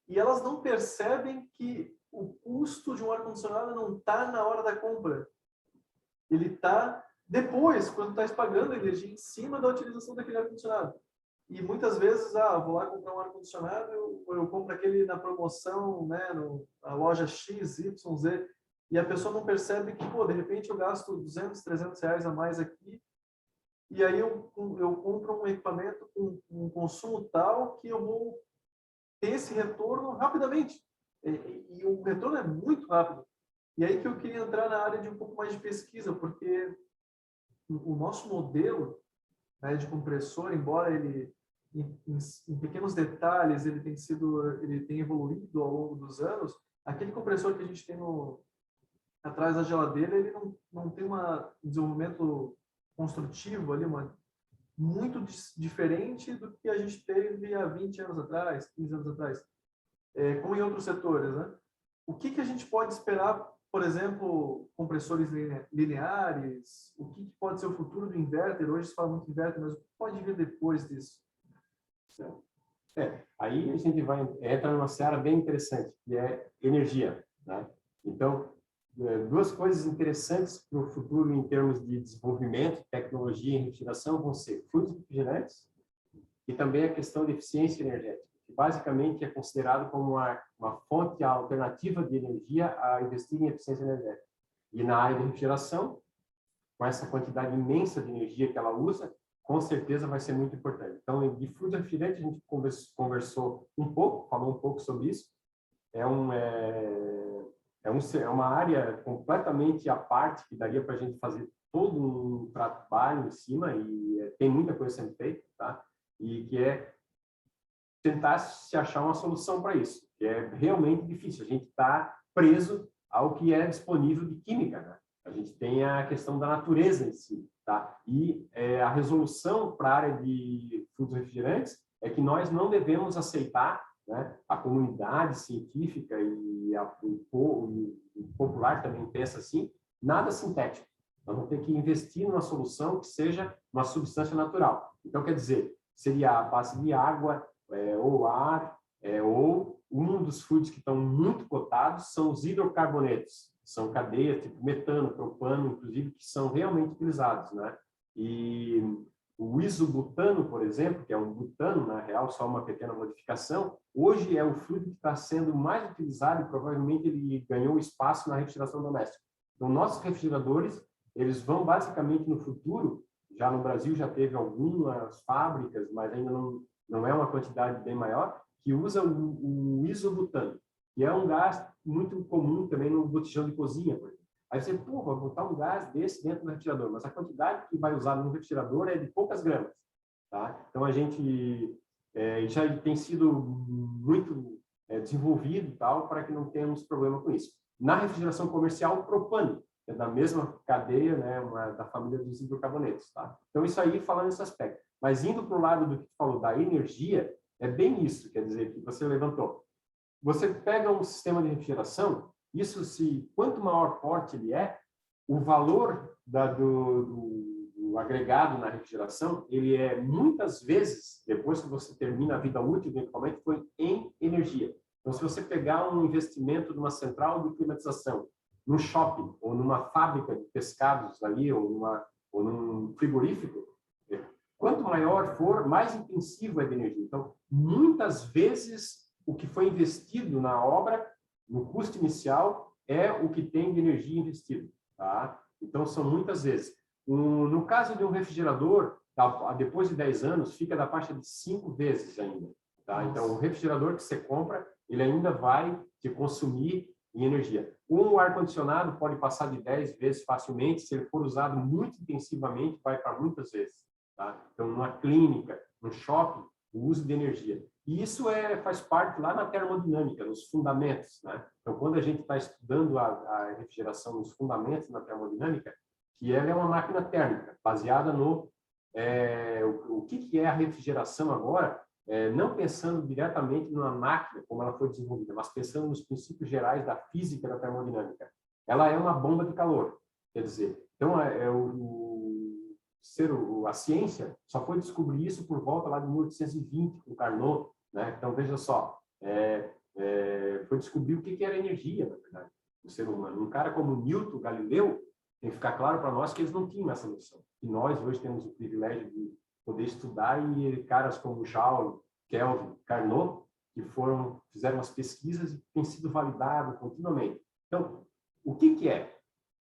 e elas não percebem que o custo de um ar-condicionado não está na hora da compra. Ele está depois, quando está pagando a energia em cima da utilização daquele ar-condicionado. E muitas vezes, vou lá comprar um ar-condicionado, eu compro aquele na promoção, né, na loja X, Y, Z, e a pessoa não percebe que, de repente eu gasto 200, 300 reais a mais aqui, e aí eu compro um equipamento com um consumo tal que eu vou ter esse retorno rapidamente. E o retorno é muito rápido. E aí que eu queria entrar na área de um pouco mais de pesquisa, porque o nosso modelo, né, de compressor, embora ele, em pequenos detalhes, ele tem evoluído ao longo dos anos, aquele compressor que a gente tem atrás da geladeira, ele não tem um desenvolvimento construtivo ali, muito diferente do que a gente teve há 20 anos atrás, 15 anos atrás, como em outros setores, né? O que a gente pode esperar, por exemplo, compressores lineares? O que pode ser o futuro do inverter? Hoje se fala muito de inverter, mas o que pode vir depois disso? Aí a gente entra numa seara bem interessante, que é energia, né? Então, duas coisas interessantes para o futuro em termos de desenvolvimento, tecnologia e refrigeração vão ser fluidos refrigerantes e também a questão de eficiência energética, que basicamente é considerado como uma fonte alternativa de energia a investir em eficiência energética. E na área de refrigeração, com essa quantidade imensa de energia que ela usa, com certeza vai ser muito importante. Então, de fluido refrigerante, a gente conversou falou um pouco sobre isso. é uma área completamente à parte que daria para a gente fazer todo um trabalho em cima e tem muita coisa sendo feita, tá? E que é tentar se achar uma solução para isso, que é realmente difícil. A gente está preso ao que é disponível de química, né? A gente tem a questão da natureza em si, tá? E a resolução para a área de frutos refrigerantes é que nós não devemos aceitar, né? A comunidade científica e o popular também pensa assim, nada sintético. Nós vamos ter que investir numa solução que seja uma substância natural. Então, quer dizer, seria a base de água, ou ar, ou um dos fluidos que estão muito cotados são os hidrocarbonetos. São cadeias tipo metano, propano, inclusive, que são realmente utilizados, né? E o isobutano, por exemplo, que é um butano, na real, só uma pequena modificação, hoje é o fluido que está sendo mais utilizado e provavelmente ele ganhou espaço na refrigeração doméstica. Então, nossos refrigeradores, eles vão basicamente no futuro, já no Brasil já teve algumas fábricas, mas ainda não é uma quantidade bem maior, que usa o isobutano, que é um gás muito comum também no botijão de cozinha, por exemplo. Aí você, pô, vai botar um gás desse dentro do refrigerador, mas a quantidade que vai usar no refrigerador é de poucas gramas, tá? Então, a gente já tem sido muito desenvolvido e tal, para que não tenhamos problema com isso. Na refrigeração comercial, o propano, é da mesma cadeia, né, da família dos hidrocarbonetos, tá? Então, isso aí falando nesse aspecto. Mas indo para o lado do que tu falou, da energia, é bem isso, quer dizer, que você levantou. Você pega um sistema de refrigeração, quanto maior porte ele é, o valor do agregado na refrigeração, ele é muitas vezes, depois que você termina a vida útil do equipamento, foi em energia. Então, se você pegar um investimento numa central de climatização, num shopping ou numa fábrica de pescados ali, ou num frigorífico, quanto maior for, mais intensivo é de energia. Então, muitas vezes, o que foi investido na obra, no custo inicial, é o que tem de energia investido, tá? Então, são muitas vezes. No caso de um refrigerador, depois de 10 anos, fica da faixa de 5 vezes ainda, tá? Então, o refrigerador que você compra, ele ainda vai te consumir em energia. Um ar-condicionado pode passar de 10 vezes facilmente, se ele for usado muito intensivamente, vai para muitas vezes. Tá? Então, numa clínica, no shopping, o uso de energia. E isso faz parte lá na termodinâmica, nos fundamentos, né? Então, quando a gente está estudando a refrigeração nos fundamentos na termodinâmica, que ela é uma máquina térmica, baseada no... o que é a refrigeração agora, não pensando diretamente numa máquina, como ela foi desenvolvida, mas pensando nos princípios gerais da física da termodinâmica. Ela é uma bomba de calor, quer dizer, então a ciência só foi descobrir isso por volta lá de 1820, com Carnot, né? Então, veja só, foi descobrir o que era energia, na verdade, do ser humano. Um cara como Newton, Galileu, tem que ficar claro para nós que eles não tinham essa noção. E nós, hoje, temos o privilégio de poder estudar e caras como Joule, Kelvin, Carnot, que fizeram as pesquisas e têm sido validados continuamente. Então, o que é?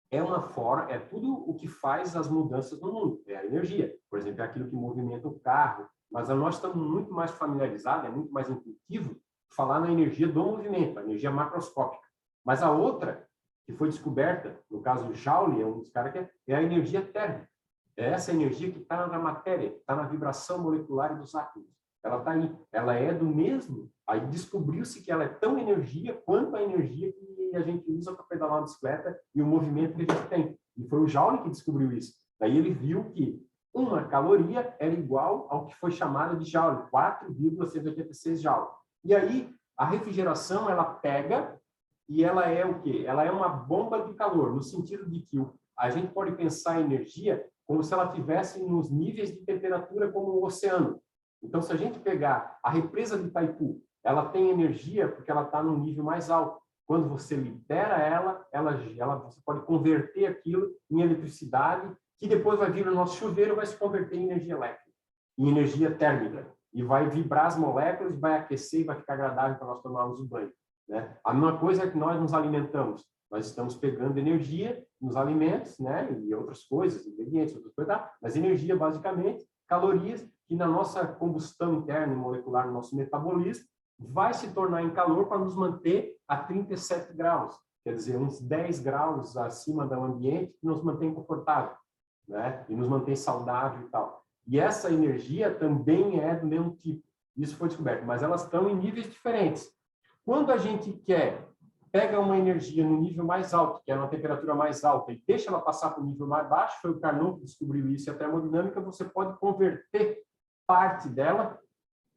É tudo o que faz as mudanças no mundo, é a energia. Por exemplo, é aquilo que movimenta o carro, mas nós estamos muito mais familiarizados, é muito mais intuitivo falar na energia do movimento, a energia macroscópica. Mas a outra, que foi descoberta, no caso Joule, é um dos caras que é a energia térmica. É essa energia que está na matéria, está na vibração molecular dos átomos. Ela está aí, ela é do mesmo. Aí descobriu-se que ela é tão energia quanto a energia que a gente usa para pedalar uma bicicleta e o movimento que a gente tem. E foi o Joule que descobriu isso. Daí ele viu que uma caloria era igual ao que foi chamado de Joule, 4,186 Joule. E aí a refrigeração, ela pega e ela é o quê? Ela é uma bomba de calor, no sentido de que a gente pode pensar a energia como se ela estivesse nos níveis de temperatura como o oceano. Então, se a gente pegar a represa de Itaipu, ela tem energia porque ela está num nível mais alto. Quando você libera você pode converter aquilo em eletricidade, que depois vai vir no nosso chuveiro e vai se converter em energia elétrica, em energia térmica. E vai vibrar as moléculas, vai aquecer e vai ficar agradável para nós tomarmos o banho, né? A mesma coisa é que nós nos alimentamos. Nós estamos pegando energia nos alimentos, né? E outras coisas, ingredientes, outras coisas, tá? Mas energia, basicamente, calorias, que na nossa combustão interna e molecular, no nosso metabolismo, vai se tornar em calor para nos manter a 37 graus. quer dizer, uns 10 graus acima do ambiente, que nos mantém confortável, né? E nos mantém saudável e tal. E essa energia também é do mesmo tipo. Isso foi descoberto, mas elas estão em níveis diferentes. Quando a gente pega uma energia no nível mais alto, que é uma temperatura mais alta, e deixa ela passar para o nível mais baixo, foi o Carnot que descobriu isso, e a termodinâmica, você pode converter parte dela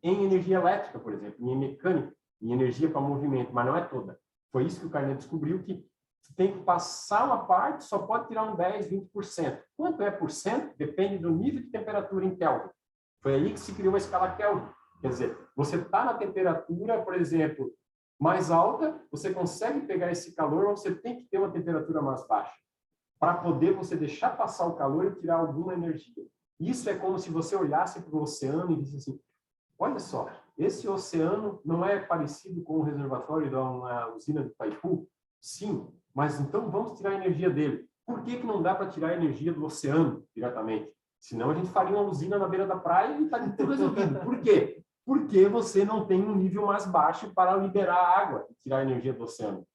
em energia elétrica, por exemplo, em mecânica, em energia para movimento, mas não é toda. Foi isso que o Carnot descobriu, que tem que passar uma parte, só pode tirar um 10, 20%. Quanto é por cento? Depende do nível de temperatura em Kelvin. Foi aí que se criou a escala Kelvin. Quer dizer, você está na temperatura, por exemplo, mais alta, você consegue pegar esse calor, mas você tem que ter uma temperatura mais baixa, para poder você deixar passar o calor e tirar alguma energia. Isso é como se você olhasse para o oceano e disse assim, olha só, esse oceano não é parecido com o reservatório de uma usina de Itaipu? Sim, mas então vamos tirar a energia dele. Por que não dá para tirar a energia do oceano diretamente? Senão a gente faria uma usina na beira da praia e está tudo resolvido. Por quê? Porque você não tem um nível mais baixo para liberar a água e tirar a energia do oceano.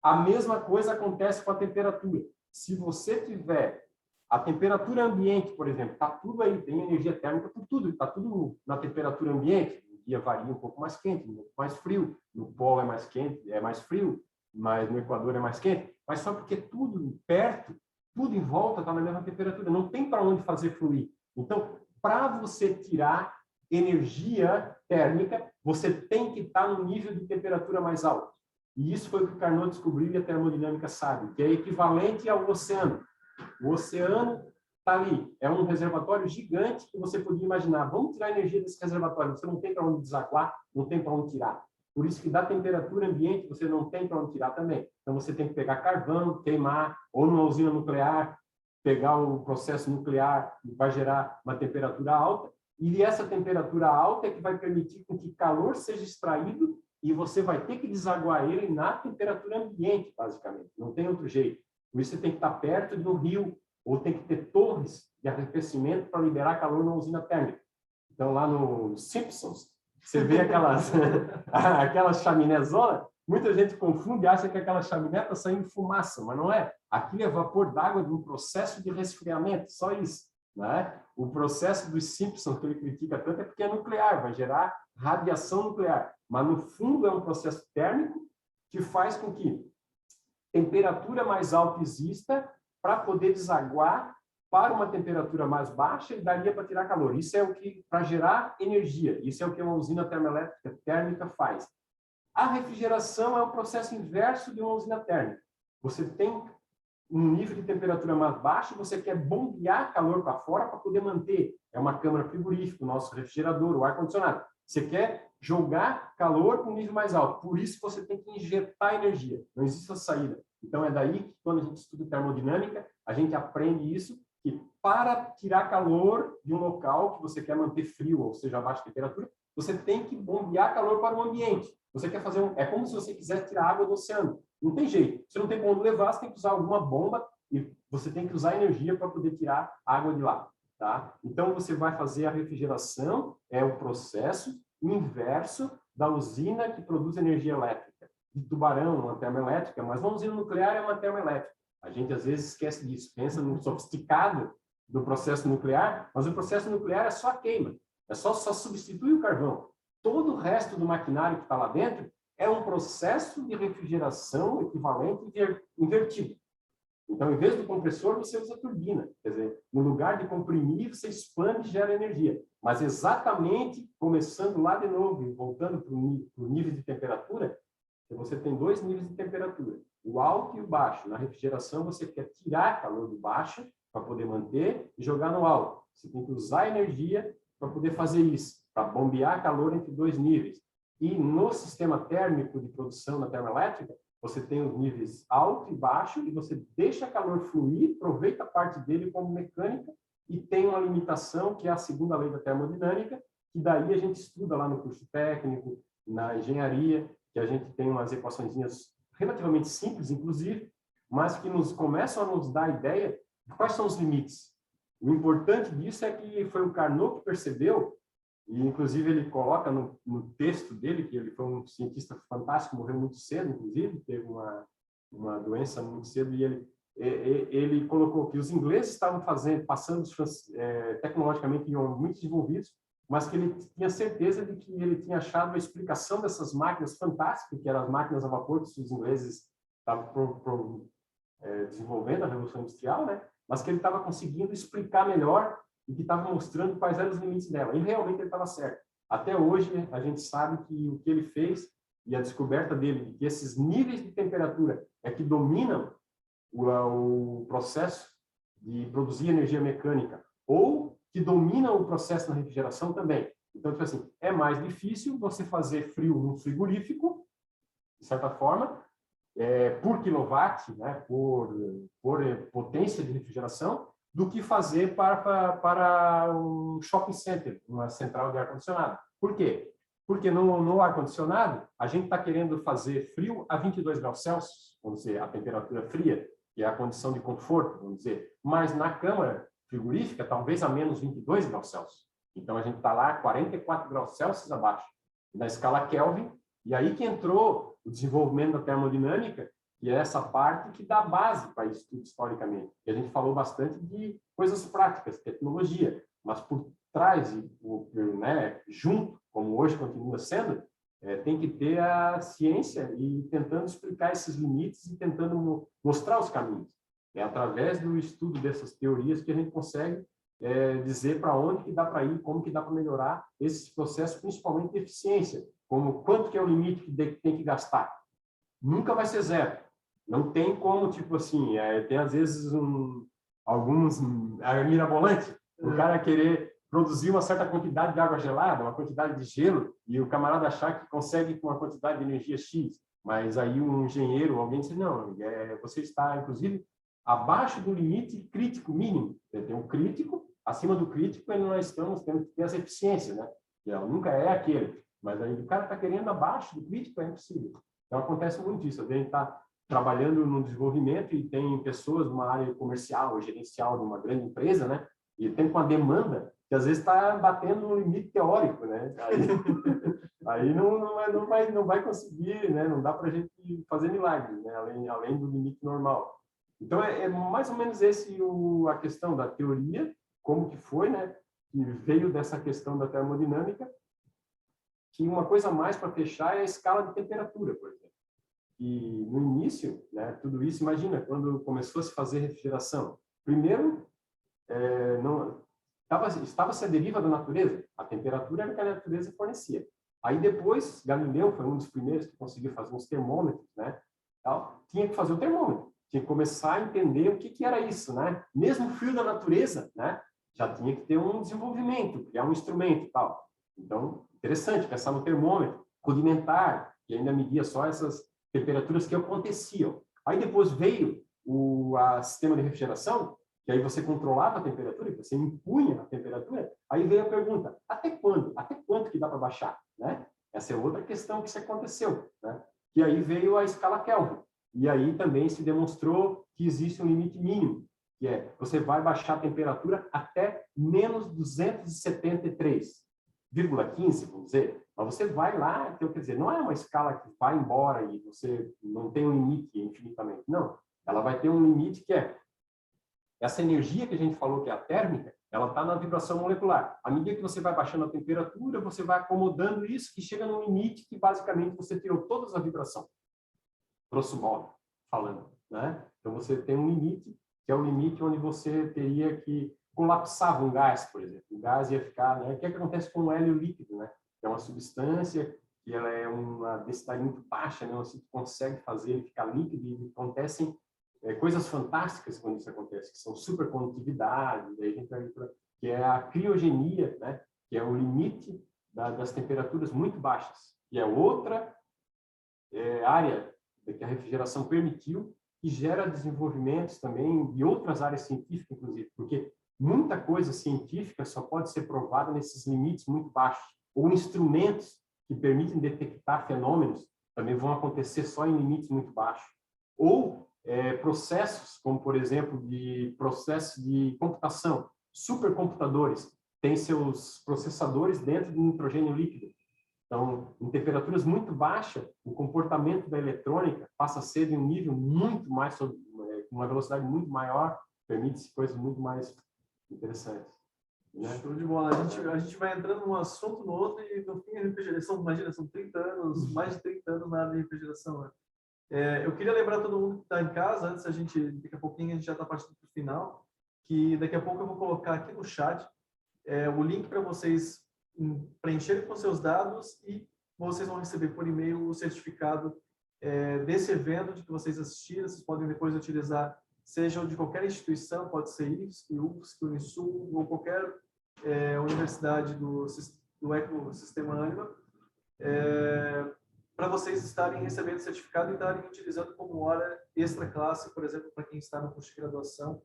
A mesma coisa acontece com a temperatura. Se você tiver a temperatura ambiente, por exemplo, está tudo aí, tem energia térmica por tudo, está tudo na temperatura ambiente. O dia varia um pouco mais quente, um pouco mais frio. No polo é mais quente, é mais frio, mas no Equador é mais quente. Mas só porque tudo perto, tudo em volta está na mesma temperatura. Não tem para onde fazer fluir. Então, para você tirar energia térmica, você tem que estar no nível de temperatura mais alto. E isso foi o que o Carnot descobriu e a termodinâmica sabe, que é equivalente ao oceano. O oceano está ali, é um reservatório gigante que você podia imaginar. Vamos tirar a energia desse reservatório, você não tem para onde desaguar, não tem para onde tirar. Por isso que da temperatura ambiente você não tem para onde tirar também. Então você tem que pegar carvão, queimar, ou numa usina nuclear, pegar o processo nuclear que vai gerar uma temperatura alta, e essa temperatura alta é que vai permitir que calor seja extraído e você vai ter que desaguar ele na temperatura ambiente, basicamente. Não tem outro jeito. Por isso você tem que estar perto de um rio, ou tem que ter torres de arrefecimento para liberar calor na usina térmica. Então, lá no Simpsons, você vê aquelas chaminézonas, muita gente confunde e acha que aquela chaminé está saindo fumaça, mas não é. Aquilo é vapor d'água de um processo de resfriamento, só isso. Né? O processo dos Simpsons, que ele critica tanto, é porque é nuclear, vai gerar radiação nuclear. Mas, no fundo, é um processo térmico que faz com que temperatura mais alta exista para poder desaguar para uma temperatura mais baixa e daria para tirar calor. Isso é o que, para gerar energia, isso é o que uma usina termoelétrica térmica faz. A refrigeração é o processo inverso de uma usina térmica. Você tem um nível de temperatura mais baixo, você quer bombear calor para fora para poder manter. É uma câmara frigorífica, o nosso refrigerador, o ar-condicionado. Você quer jogar calor para um nível mais alto. Por isso você tem que injetar energia. Não existe a saída. Então é daí que quando a gente estuda termodinâmica, a gente aprende isso, que para tirar calor de um local que você quer manter frio, ou seja, a baixa temperatura, você tem que bombear calor para o ambiente. Você quer fazer é como se você quisesse tirar água do oceano. Não tem jeito. Você não tem para onde levar, você tem que usar alguma bomba e você tem que usar energia para poder tirar a água de lá. Tá? Então, você vai fazer a refrigeração, é o processo inverso da usina que produz energia elétrica. De Tubarão, uma termoelétrica, mas uma usina nuclear é uma termoelétrica. A gente, às vezes, esquece disso. Pensa no sofisticado do processo nuclear, mas o processo nuclear é só a queima. É só substituir o carvão. Todo o resto do maquinário que está lá dentro é um processo de refrigeração equivalente invertido. Então, em vez do compressor, você usa turbina. Quer dizer, no lugar de comprimir, você expande e gera energia. Mas exatamente, começando lá de novo e voltando para o nível de temperatura, você tem dois níveis de temperatura, o alto e o baixo. Na refrigeração, você quer tirar calor do baixo para poder manter e jogar no alto. Você tem que usar energia para poder fazer isso, para bombear calor entre dois níveis. E no sistema térmico de produção da termoelétrica, você tem os níveis alto e baixo e você deixa calor fluir, aproveita parte dele como mecânica e tem uma limitação, que é a segunda lei da termodinâmica, que daí a gente estuda lá no curso técnico, na engenharia, que a gente tem umas equaçõezinhas relativamente simples, inclusive, mas que começam a nos dar a ideia de quais são os limites. O importante disso é que foi o Carnot que percebeu, e inclusive ele coloca no texto dele, que ele foi um cientista fantástico, morreu muito cedo, inclusive, teve uma doença muito cedo, e ele colocou que os ingleses estavam passando tecnologicamente muito desenvolvidos, mas que ele tinha certeza de que ele tinha achado a explicação dessas máquinas fantásticas, que eram as máquinas a vapor que os ingleses estavam desenvolvendo a Revolução Industrial, né? Mas que ele estava conseguindo explicar melhor e que estava mostrando quais eram os limites dela. E realmente ele estava certo. Até hoje, a gente sabe que o que ele fez e a descoberta dele, de que esses níveis de temperatura é que dominam o processo de produzir energia mecânica, ou que dominam o processo na refrigeração também. Então, tipo assim, é mais difícil você fazer frio num frigorífico, de certa forma, por quilowatt, né, por potência de refrigeração, do que fazer para um shopping center, uma central de ar-condicionado. Por quê? Porque no ar-condicionado, a gente está querendo fazer frio a 22 graus Celsius, vamos dizer, a temperatura fria, que é a condição de conforto, vamos dizer. Mas na câmara frigorífica, talvez a menos 22 graus Celsius. Então, a gente está lá 44 graus Celsius abaixo, na escala Kelvin. E aí que entrou o desenvolvimento da termodinâmica, que é essa parte que dá base para isso tudo historicamente. E a gente falou bastante de coisas práticas, tecnologia, mas por trás, né, junto, como hoje continua sendo, tem que ter a ciência e tentando explicar esses limites e tentando mostrar os caminhos. É através do estudo dessas teorias que a gente consegue dizer para onde que dá para ir, como que dá para melhorar esses processos, principalmente de eficiência, como quanto que é o limite que tem que gastar. Nunca vai ser zero. Não tem como, tipo assim, tem às vezes alguns mirabolantes, o cara querer produzir uma certa quantidade de água gelada, uma quantidade de gelo, e o camarada achar que consegue com uma quantidade de energia X, mas aí um engenheiro, alguém diz, não, você está, inclusive, abaixo do limite crítico mínimo. Tem um crítico, acima do crítico, nós temos que ter essa eficiência, né? Que ela nunca é aquele, mas aí o cara está querendo abaixo do crítico, é impossível. Então, acontece muito isso. A gente está trabalhando no desenvolvimento e tem pessoas numa área comercial ou gerencial de uma grande empresa, né? E tem uma demanda que às vezes está batendo no limite teórico, né? Aí não vai conseguir, né? Não dá para a gente fazer milagres, né? Além do limite normal. Então, é mais ou menos a questão da teoria, como que foi, né? Que veio dessa questão da termodinâmica, que uma coisa a mais para fechar é a escala de temperatura, por exemplo. E no início, né, tudo isso, imagina, quando começou a se fazer refrigeração, primeiro, estava-se à deriva da natureza, a temperatura era que a natureza fornecia. Aí depois, Galileu foi um dos primeiros que conseguiu fazer uns termômetros, né? Tinha que fazer o termômetro, tinha que começar a entender o que era isso, né? Mesmo o frio da natureza, né? Já tinha que ter um desenvolvimento, criar um instrumento e tal. Então, interessante pensar no termômetro rudimentar, que ainda media só essas temperaturas que aconteciam. Aí depois veio o sistema de refrigeração, que aí você controlava a temperatura, você impunha a temperatura. Aí veio a pergunta, até quando? Até quanto que dá para baixar? Né? Essa é outra questão que se aconteceu. Né? E aí veio a escala Kelvin. E aí também se demonstrou que existe um limite mínimo, que é você vai baixar a temperatura até menos 273,15, vamos dizer. Mas você vai lá, então, quer dizer, não é uma escala que vai embora e você não tem um limite infinitamente. Não, ela vai ter um limite que é essa energia que a gente falou que é a térmica, ela está na vibração molecular. À medida que você vai baixando a temperatura, você vai acomodando isso e chega num limite que basicamente você tirou toda a vibração, grosso modo falando, né? Então você tem um limite, que é o limite onde você teria que colapsar um gás, por exemplo. O gás ia ficar, né? O que acontece com o hélio líquido, né? É uma substância que ela é uma densidade muito baixa, né? Você consegue fazer ele ficar líquido e acontecem coisas fantásticas quando isso acontece, que são supercondutividade, que é a criogenia, né? Que é o limite das temperaturas muito baixas, que é outra área que a refrigeração permitiu, que gera desenvolvimentos também de outras áreas científicas, inclusive, porque muita coisa científica só pode ser provada nesses limites muito baixos, ou instrumentos que permitem detectar fenômenos também vão acontecer só em limites muito baixos, ou processos, como por exemplo, de processos de computação, supercomputadores, têm seus processadores dentro do nitrogênio líquido. Então, em temperaturas muito baixas, o comportamento da eletrônica passa a ser de um nível muito mais, com uma velocidade muito maior, permite-se coisas muito mais interessantes. Né? Show de bola. A gente vai entrando num assunto, no outro, e no fim a refrigeração, imagina, são 30 anos, mais de 30 anos na área de refrigeração. Né? Eu queria lembrar todo mundo que está em casa, antes daqui a pouquinho a gente já está partindo para o final, que daqui a pouco eu vou colocar aqui no chat o link para vocês preencherem com seus dados e vocês vão receber por e-mail o certificado desse evento de que vocês assistiram. Vocês podem depois utilizar, seja de qualquer instituição, pode ser IFSC, UFSC, Unisul ou qualquer universidade do ecossistema Anima, para vocês estarem recebendo certificado e estarem utilizando como hora extra classe, por exemplo, para quem está no curso de graduação,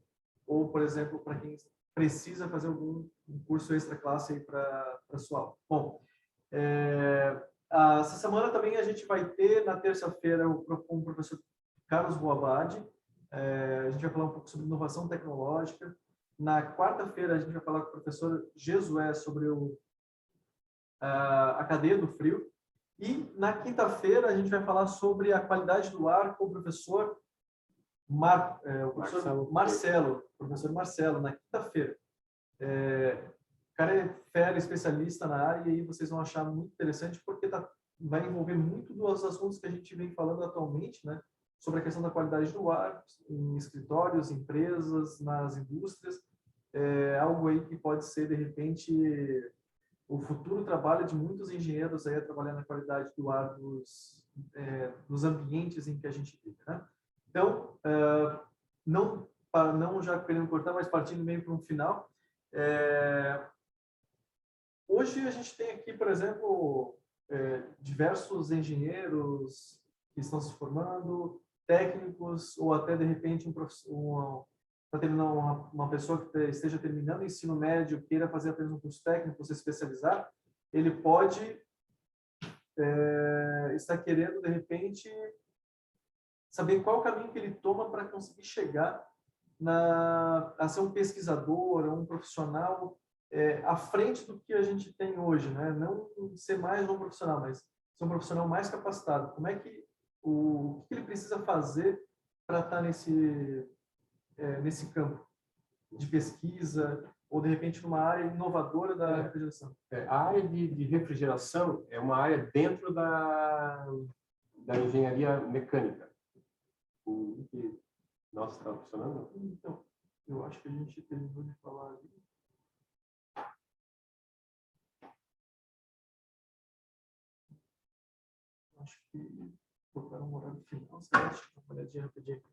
ou, por exemplo, para quem precisa fazer algum curso extra classe aí para a sua aula. Bom, essa semana também a gente vai ter, na terça-feira, com o professor Carlos Boabadi, a gente vai falar um pouco sobre inovação tecnológica. Na quarta-feira, a gente vai falar com o professor Jesué sobre a cadeia do frio. E na quinta-feira a gente vai falar sobre a qualidade do ar com o professor professor Marcelo, na quinta-feira. O cara é fera, especialista na área, e aí vocês vão achar muito interessante, porque vai envolver muito dos assuntos que a gente vem falando atualmente, né? Sobre a questão da qualidade do ar, em escritórios, empresas, nas indústrias. Algo aí que pode ser, de repente, o futuro trabalho de muitos engenheiros aí a trabalhar na qualidade do ar dos ambientes em que a gente vive, né? Então, não já querendo cortar, mas partindo meio para um final, hoje a gente tem aqui, por exemplo, diversos engenheiros que estão se formando, técnicos, ou até, de repente, para terminar uma pessoa que esteja terminando o ensino médio, queira fazer apenas um curso técnico, se especializar, ele pode estar querendo, de repente, saber qual o caminho que ele toma para conseguir chegar a ser um pesquisador, um profissional à frente do que a gente tem hoje, né? Não ser mais um profissional, mas ser um profissional mais capacitado. Como é que o que ele precisa fazer para estar nesse campo de pesquisa ou, de repente, numa área inovadora da refrigeração? A área de refrigeração é uma área dentro da engenharia mecânica. O que nós está funcionando? Então, eu acho que a gente terminou de falar ali. Acho que botaram um horário final, você acha? Uma olhadinha rapidinho.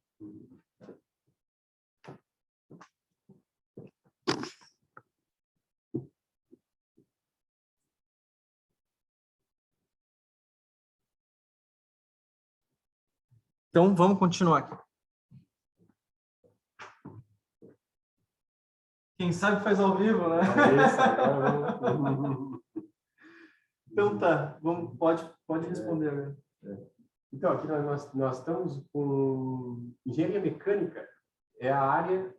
Então, vamos continuar aqui. Quem sabe faz ao vivo, né? Então tá, pode responder, né? Então, aqui nós estamos com engenharia mecânica, é a área,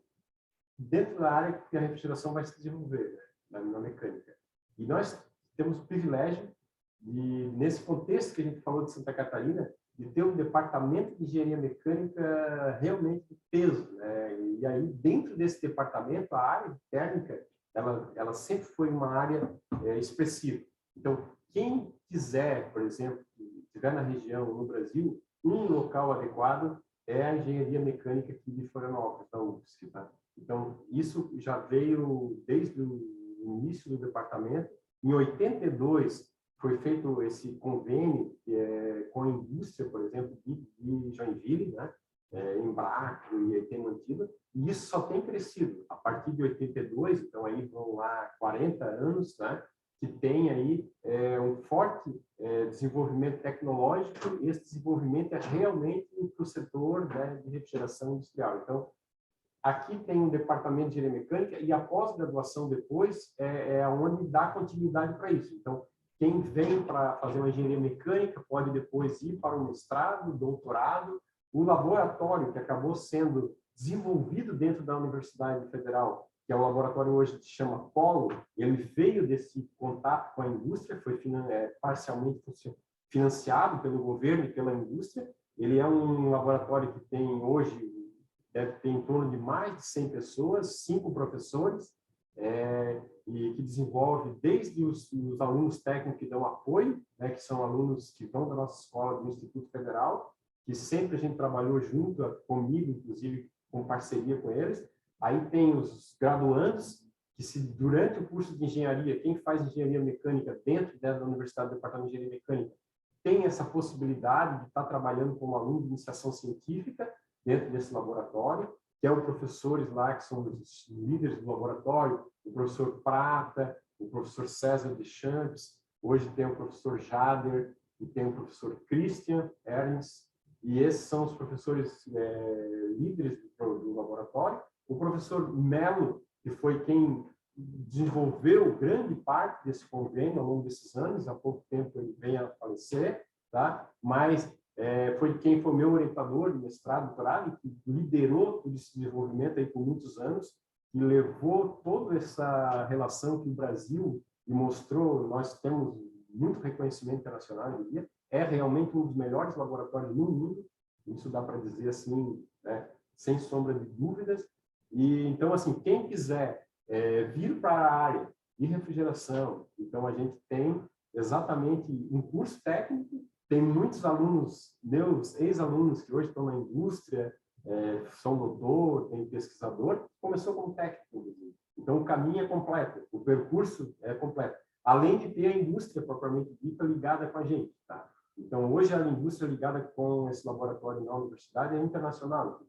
dentro da área que a refrigeração vai se desenvolver, né, na mecânica. E nós temos o privilégio de, nesse contexto que a gente falou de Santa Catarina, de ter um departamento de engenharia mecânica realmente de peso, né? E aí, dentro desse departamento, a área de térmica, ela sempre foi uma área expressiva. Então, quem quiser, por exemplo, estiver na região, no Brasil, um local adequado é a engenharia mecânica aqui de Florianópolis, da UFSC, tá? Então, isso já veio desde o início do departamento. Em 82, foi feito esse convênio com a indústria, por exemplo, de Joinville, né? Embraco e tem mantido, e isso só tem crescido. A partir de 82, então aí vão lá 40 anos, né? Que tem aí um forte desenvolvimento tecnológico, e esse desenvolvimento é realmente para o setor, né, de refrigeração industrial. Então, aqui tem um departamento de engenharia mecânica e a pós-graduação depois é onde dá continuidade para isso. Então, quem vem para fazer uma engenharia mecânica pode depois ir para o mestrado, doutorado. O laboratório que acabou sendo desenvolvido dentro da Universidade Federal que é o laboratório hoje que se chama Polo, ele veio desse contato com a indústria, foi parcialmente financiado pelo governo e pela indústria. Ele é um laboratório que tem hoje, deve ter em torno de mais de 100 pessoas, 5 professores, e que desenvolve desde os alunos técnicos que dão apoio, né, que são alunos que vão da nossa escola do Instituto Federal, que sempre a gente trabalhou junto, comigo, inclusive, com parceria com eles. Aí tem os graduandos, que durante o curso de engenharia, quem faz engenharia mecânica dentro da Universidade do Departamento de Engenharia Mecânica, tem essa possibilidade de estar trabalhando como aluno de iniciação científica dentro desse laboratório, que é os professores lá, que são os líderes do laboratório, o professor Prata, o professor César Deschamps, hoje tem o professor Jader e tem o professor Christian Ernst, e esses são os professores líderes do laboratório. O professor Melo, que foi quem desenvolveu grande parte desse convênio ao longo desses anos, há pouco tempo ele veio a falecer, tá? Mas foi quem foi meu orientador de mestrado, doutorado, que liderou todo esse desenvolvimento aí por muitos anos, e levou toda essa relação que o Brasil e mostrou, nós temos muito reconhecimento internacional, eu diria, é realmente um dos melhores laboratórios no mundo, isso dá para dizer assim, né, sem sombra de dúvidas. E então, assim, quem quiser vir para a área de refrigeração, então a gente tem exatamente um curso técnico, tem muitos alunos, meus ex-alunos que hoje estão na indústria, são doutor, tem pesquisador, começou como técnico. Então o caminho é completo, o percurso é completo. Além de ter a indústria propriamente dita ligada com a gente, tá? Então hoje a indústria ligada com esse laboratório na universidade é internacional.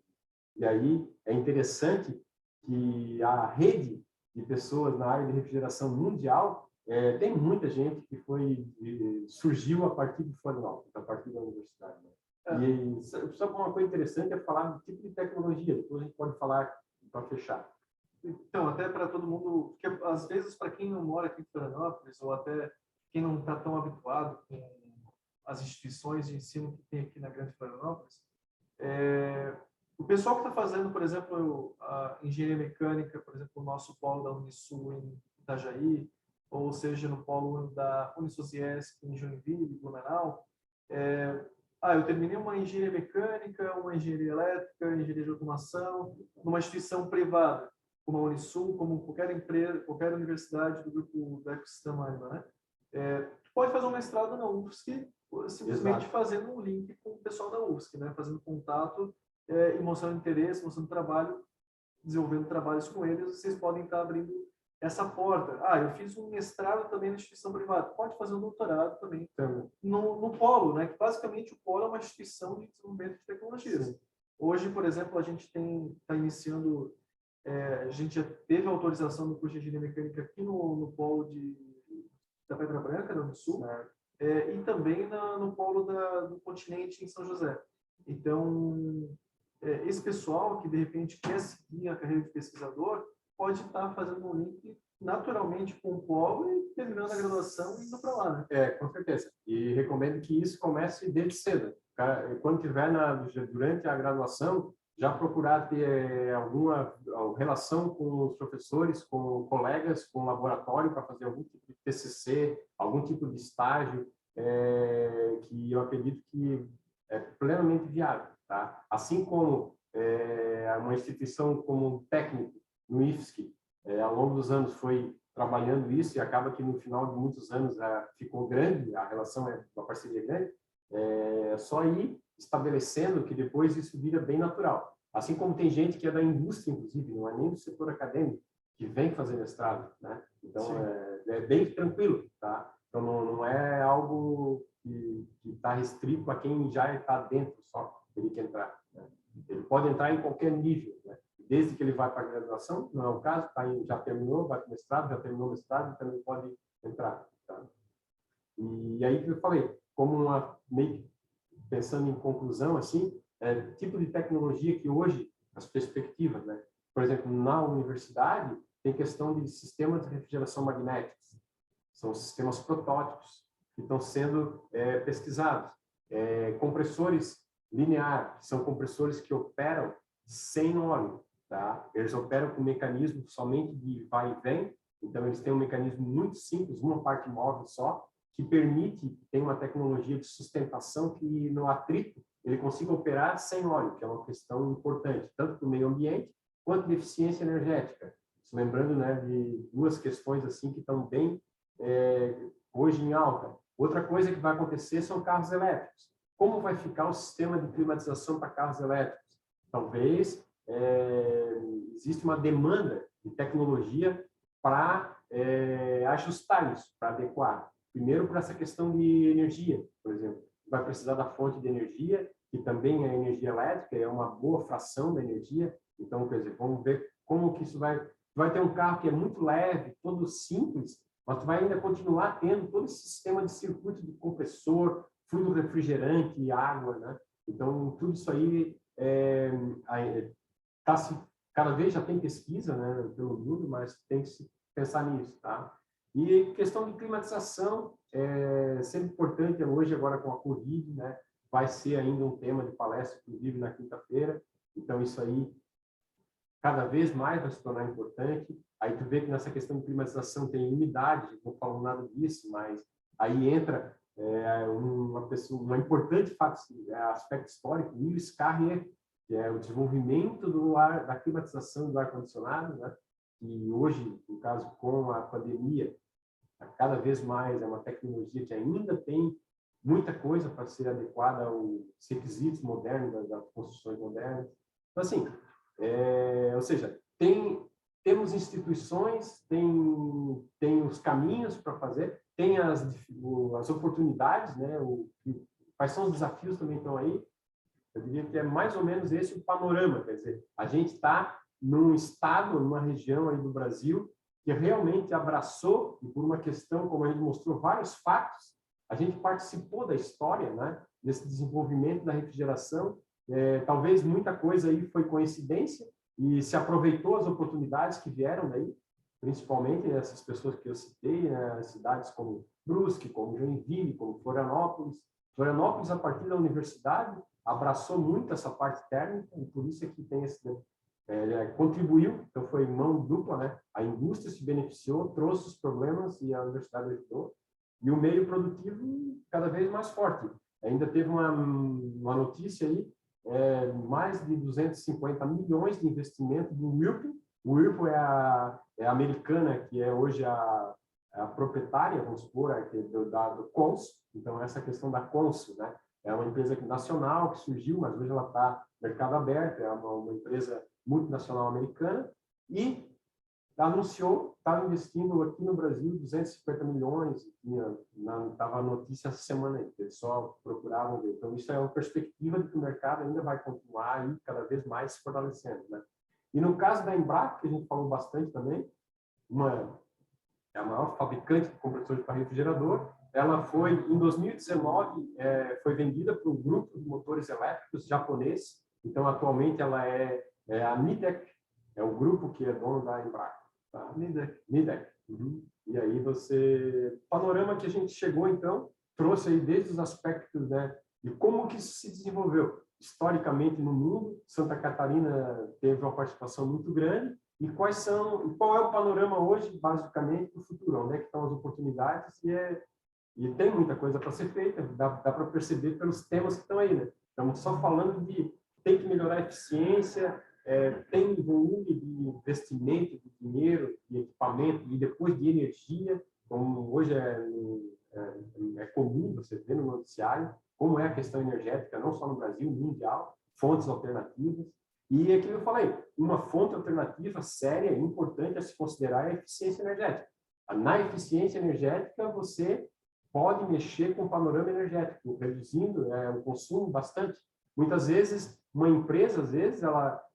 E aí é interessante que a rede de pessoas na área de refrigeração mundial tem muita gente que surgiu a partir de Florianópolis, a partir da universidade. E só uma coisa interessante é falar do tipo de tecnologia, depois a gente pode falar para fechar. Então, até para todo mundo, porque às vezes para quem não mora aqui em Florianópolis, ou até quem não está tão habituado com as instituições de ensino que tem aqui na Grande Florianópolis, o pessoal que está fazendo, por exemplo, a engenharia mecânica, por exemplo, o nosso polo da Unisul em Itajaí, ou seja, no polo da Unisociesc em Joinville, Blumenau, eu terminei uma engenharia mecânica, uma engenharia elétrica, engenharia de automação, numa instituição privada, como a Unisul, como qualquer empresa, qualquer universidade do grupo do ecossistema ANIMA, né? Tu pode fazer um mestrado na UFSC, simplesmente Exato. Fazendo um link com o pessoal da UFSC, né? Fazendo contato e mostrando interesse, mostrando trabalho, desenvolvendo trabalhos com eles, vocês podem estar abrindo essa porta. Eu fiz um mestrado também na instituição privada, pode fazer um doutorado também no Polo, né? Que basicamente o Polo é uma instituição de desenvolvimento de tecnologias. Sim. Hoje, por exemplo, a gente está iniciando, a gente já teve autorização do curso de engenharia mecânica aqui no Polo da Pedra Branca, no Sul, e também no Polo do Continente, em São José. Então, esse pessoal que de repente quer seguir a carreira de pesquisador pode estar fazendo um link naturalmente com o polo e terminando a graduação e indo para lá, né? Com certeza. E recomendo que isso comece desde cedo. Quando tiver durante a graduação, já procurar ter alguma relação com os professores, com colegas, com o laboratório para fazer algum tipo de TCC, algum tipo de estágio, que eu acredito que é plenamente viável. Tá? Assim como uma instituição como um técnico no IFSC, ao longo dos anos foi trabalhando isso e acaba que no final de muitos anos ficou grande, a relação é uma parceria grande, só ir estabelecendo que depois isso vira bem natural. Assim como tem gente que é da indústria, inclusive, não é nem do setor acadêmico, que vem fazer mestrado, né? Então, é bem tranquilo, tá? Então, não é algo que está restrito a quem já está dentro só, ele que entrar, né? Ele pode entrar em qualquer nível, né? Desde que ele vai para a graduação, não é o caso, já terminou, vai para o mestrado, já terminou o mestrado, também pode entrar. Tá? E aí que eu falei, como meio que pensando em conclusão, assim, tipo de tecnologia que hoje, as perspectivas, né? Por exemplo, na universidade, tem questão de sistemas de refrigeração magnéticos. São sistemas protótipos que estão sendo pesquisados. Compressores lineares, são compressores que operam sem óleo. tá? Eles operam com um mecanismo somente de vai e vem, então eles têm um mecanismo muito simples, uma parte móvel só, que permite, tem uma tecnologia de sustentação que no atrito ele consiga operar sem óleo, que é uma questão importante, tanto para o meio ambiente quanto de eficiência energética. Lembrando, né, de duas questões assim que estão bem hoje em alta. Outra coisa que vai acontecer são carros elétricos. Como vai ficar o sistema de climatização para carros elétricos? Talvez existe uma demanda de tecnologia para ajustar isso, para adequar. Primeiro, para essa questão de energia, por exemplo. Vai precisar da fonte de energia, que também é energia elétrica, é uma boa fração da energia. Então, quer dizer, vamos ver como que isso vai... Vai ter um carro que é muito leve, todo simples, mas tu vai ainda continuar tendo todo esse sistema de circuito de compressor, fluido refrigerante e água, né? Então, tudo isso aí cada vez já tem pesquisa, né, pelo mundo, mas tem que se pensar nisso, tá? E questão de climatização é sempre importante hoje, agora com a Covid, né? Vai ser ainda um tema de palestra, inclusive na quinta-feira. Então, isso aí cada vez mais vai se tornar importante. Aí tu vê que nessa questão de climatização tem umidade, não falo nada disso, mas aí entra uma importante aspecto histórico, Lewis Carrier, que é o desenvolvimento da climatização do ar-condicionado, né? E hoje, no caso, com a pandemia, cada vez mais é uma tecnologia que ainda tem muita coisa para ser adequada aos requisitos modernos, das construções modernas. Então, assim, ou seja, temos instituições, tem os caminhos para fazer, tem as oportunidades, né? Quais são os desafios também estão aí. Eu diria que é mais ou menos esse o panorama, quer dizer, a gente está num estado, numa região aí do Brasil que realmente abraçou, e por uma questão, como a gente mostrou, vários fatos, a gente participou da história, né? Desse desenvolvimento da refrigeração. Talvez muita coisa aí foi coincidência e se aproveitou as oportunidades que vieram daí, principalmente essas pessoas que eu citei, né, cidades como Brusque, como Joinville, como Florianópolis. Florianópolis, a partir da universidade, abraçou muito essa parte térmica e por isso é que tem contribuiu, então foi mão dupla, né? A indústria se beneficiou, trouxe os problemas e a universidade ajudou. E o meio produtivo cada vez mais forte. Ainda teve uma notícia aí, mais de 250 milhões de investimento do Whirlpool. O Whirlpool é a americana, que é hoje a proprietária, vamos supor, do Consul. Então, essa questão da Consul, né? É uma empresa nacional que surgiu, mas hoje ela está no mercado aberto, é uma empresa multinacional americana, e anunciou, estava investindo aqui no Brasil 250 milhões, estava a notícia essa semana aí, eles só procuravam ver. Então, isso é uma perspectiva de que o mercado ainda vai continuar aí cada vez mais se fortalecendo, né? E no caso da Embraco, que a gente falou bastante também, é a maior fabricante de compressores para refrigerador, ela foi, em 2019, foi vendida para um grupo de motores elétricos japonês. Então, atualmente, ela é a Nidec, é o grupo que é dono da Embraco. Tá? Nidec. Uhum. E aí o panorama que a gente chegou, então, trouxe aí desde os aspectos, né, de como que isso se desenvolveu historicamente no mundo. Santa Catarina teve uma participação muito grande. E qual é o panorama hoje, basicamente, para o futuro? Onde é que estão as oportunidades? E tem muita coisa para ser feita, dá para perceber pelos temas que estão aí, né? Estamos só falando de tem que melhorar a eficiência, tem volume de investimento, de dinheiro, de equipamento e depois de energia, como hoje é comum você ver no noticiário, como é a questão energética, não só no Brasil, mundial, fontes alternativas. E aquilo que eu falei, uma fonte alternativa séria e importante a se considerar é a eficiência energética. Na eficiência energética, você pode mexer com o panorama energético, reduzindo o consumo bastante. Muitas vezes, uma empresa,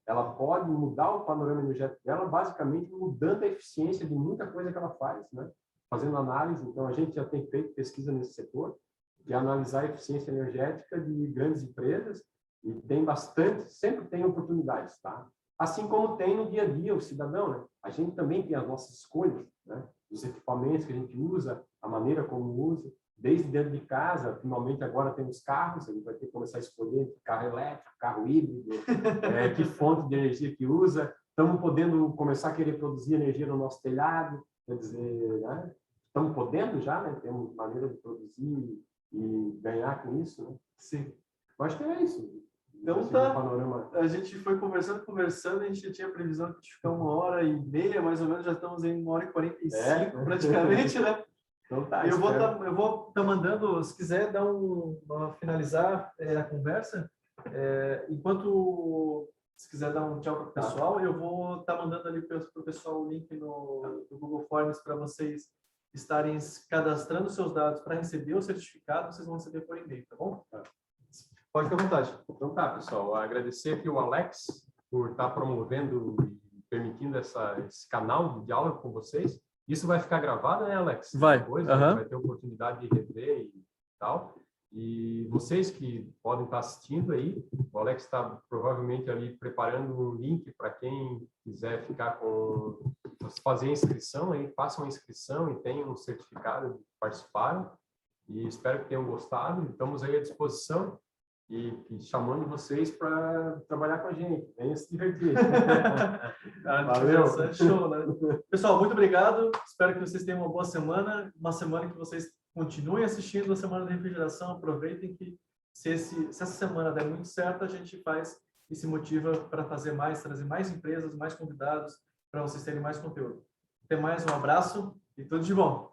ela pode mudar o panorama energético dela, basicamente mudando a eficiência de muita coisa que ela faz, né? Fazendo análise. Então, a gente já tem feito pesquisa nesse setor, de analisar a eficiência energética de grandes empresas, e tem bastante, sempre tem oportunidades, tá? Assim como tem no dia a dia o cidadão, né? A gente também tem as nossas escolhas, né? Os equipamentos que a gente usa, a maneira como usa. desde dentro de casa. Finalmente agora temos carros, a gente vai ter que começar a escolher carro elétrico, carro híbrido, que fonte de energia que usa. Estamos podendo começar a querer produzir energia no nosso telhado, quer dizer, né? Estamos podendo já, né? Temos maneira de produzir e ganhar com isso, né? Sim. Eu acho que é isso. Então tá, a gente foi conversando, a gente tinha a previsão de ficar 1h30, mais ou menos, já estamos em 1h45 praticamente, né? Então tá, eu vou tá mandando, se quiser dar finalizar a conversa, enquanto se quiser dar um tchau para o pessoal, eu vou estar mandando ali para o pessoal o link no Google Forms para vocês estarem cadastrando seus dados para receber o certificado, vocês vão receber por e-mail, tá bom? Pode ficar à vontade. Então tá, pessoal. Agradecer aqui o Alex por estar promovendo e permitindo esse canal de diálogo com vocês. Isso vai ficar gravado, né, Alex? Vai. Depois, vai ter oportunidade de rever e tal. E vocês que podem estar assistindo aí, o Alex está provavelmente ali preparando um link para quem quiser fazer a inscrição aí, façam a inscrição e tenham um certificado de que participaram. E espero que tenham gostado. Estamos aí à disposição. E chamando vocês para trabalhar com a gente. Venha se divertir. Valeu. Show, né? Pessoal, muito obrigado. Espero que vocês tenham uma boa semana. Uma semana que vocês continuem assistindo a Semana da Refrigeração. Aproveitem que se essa semana der muito certo, a gente faz e se motiva para fazer mais, trazer mais empresas, mais convidados, para vocês terem mais conteúdo. Até mais, um abraço e tudo de bom.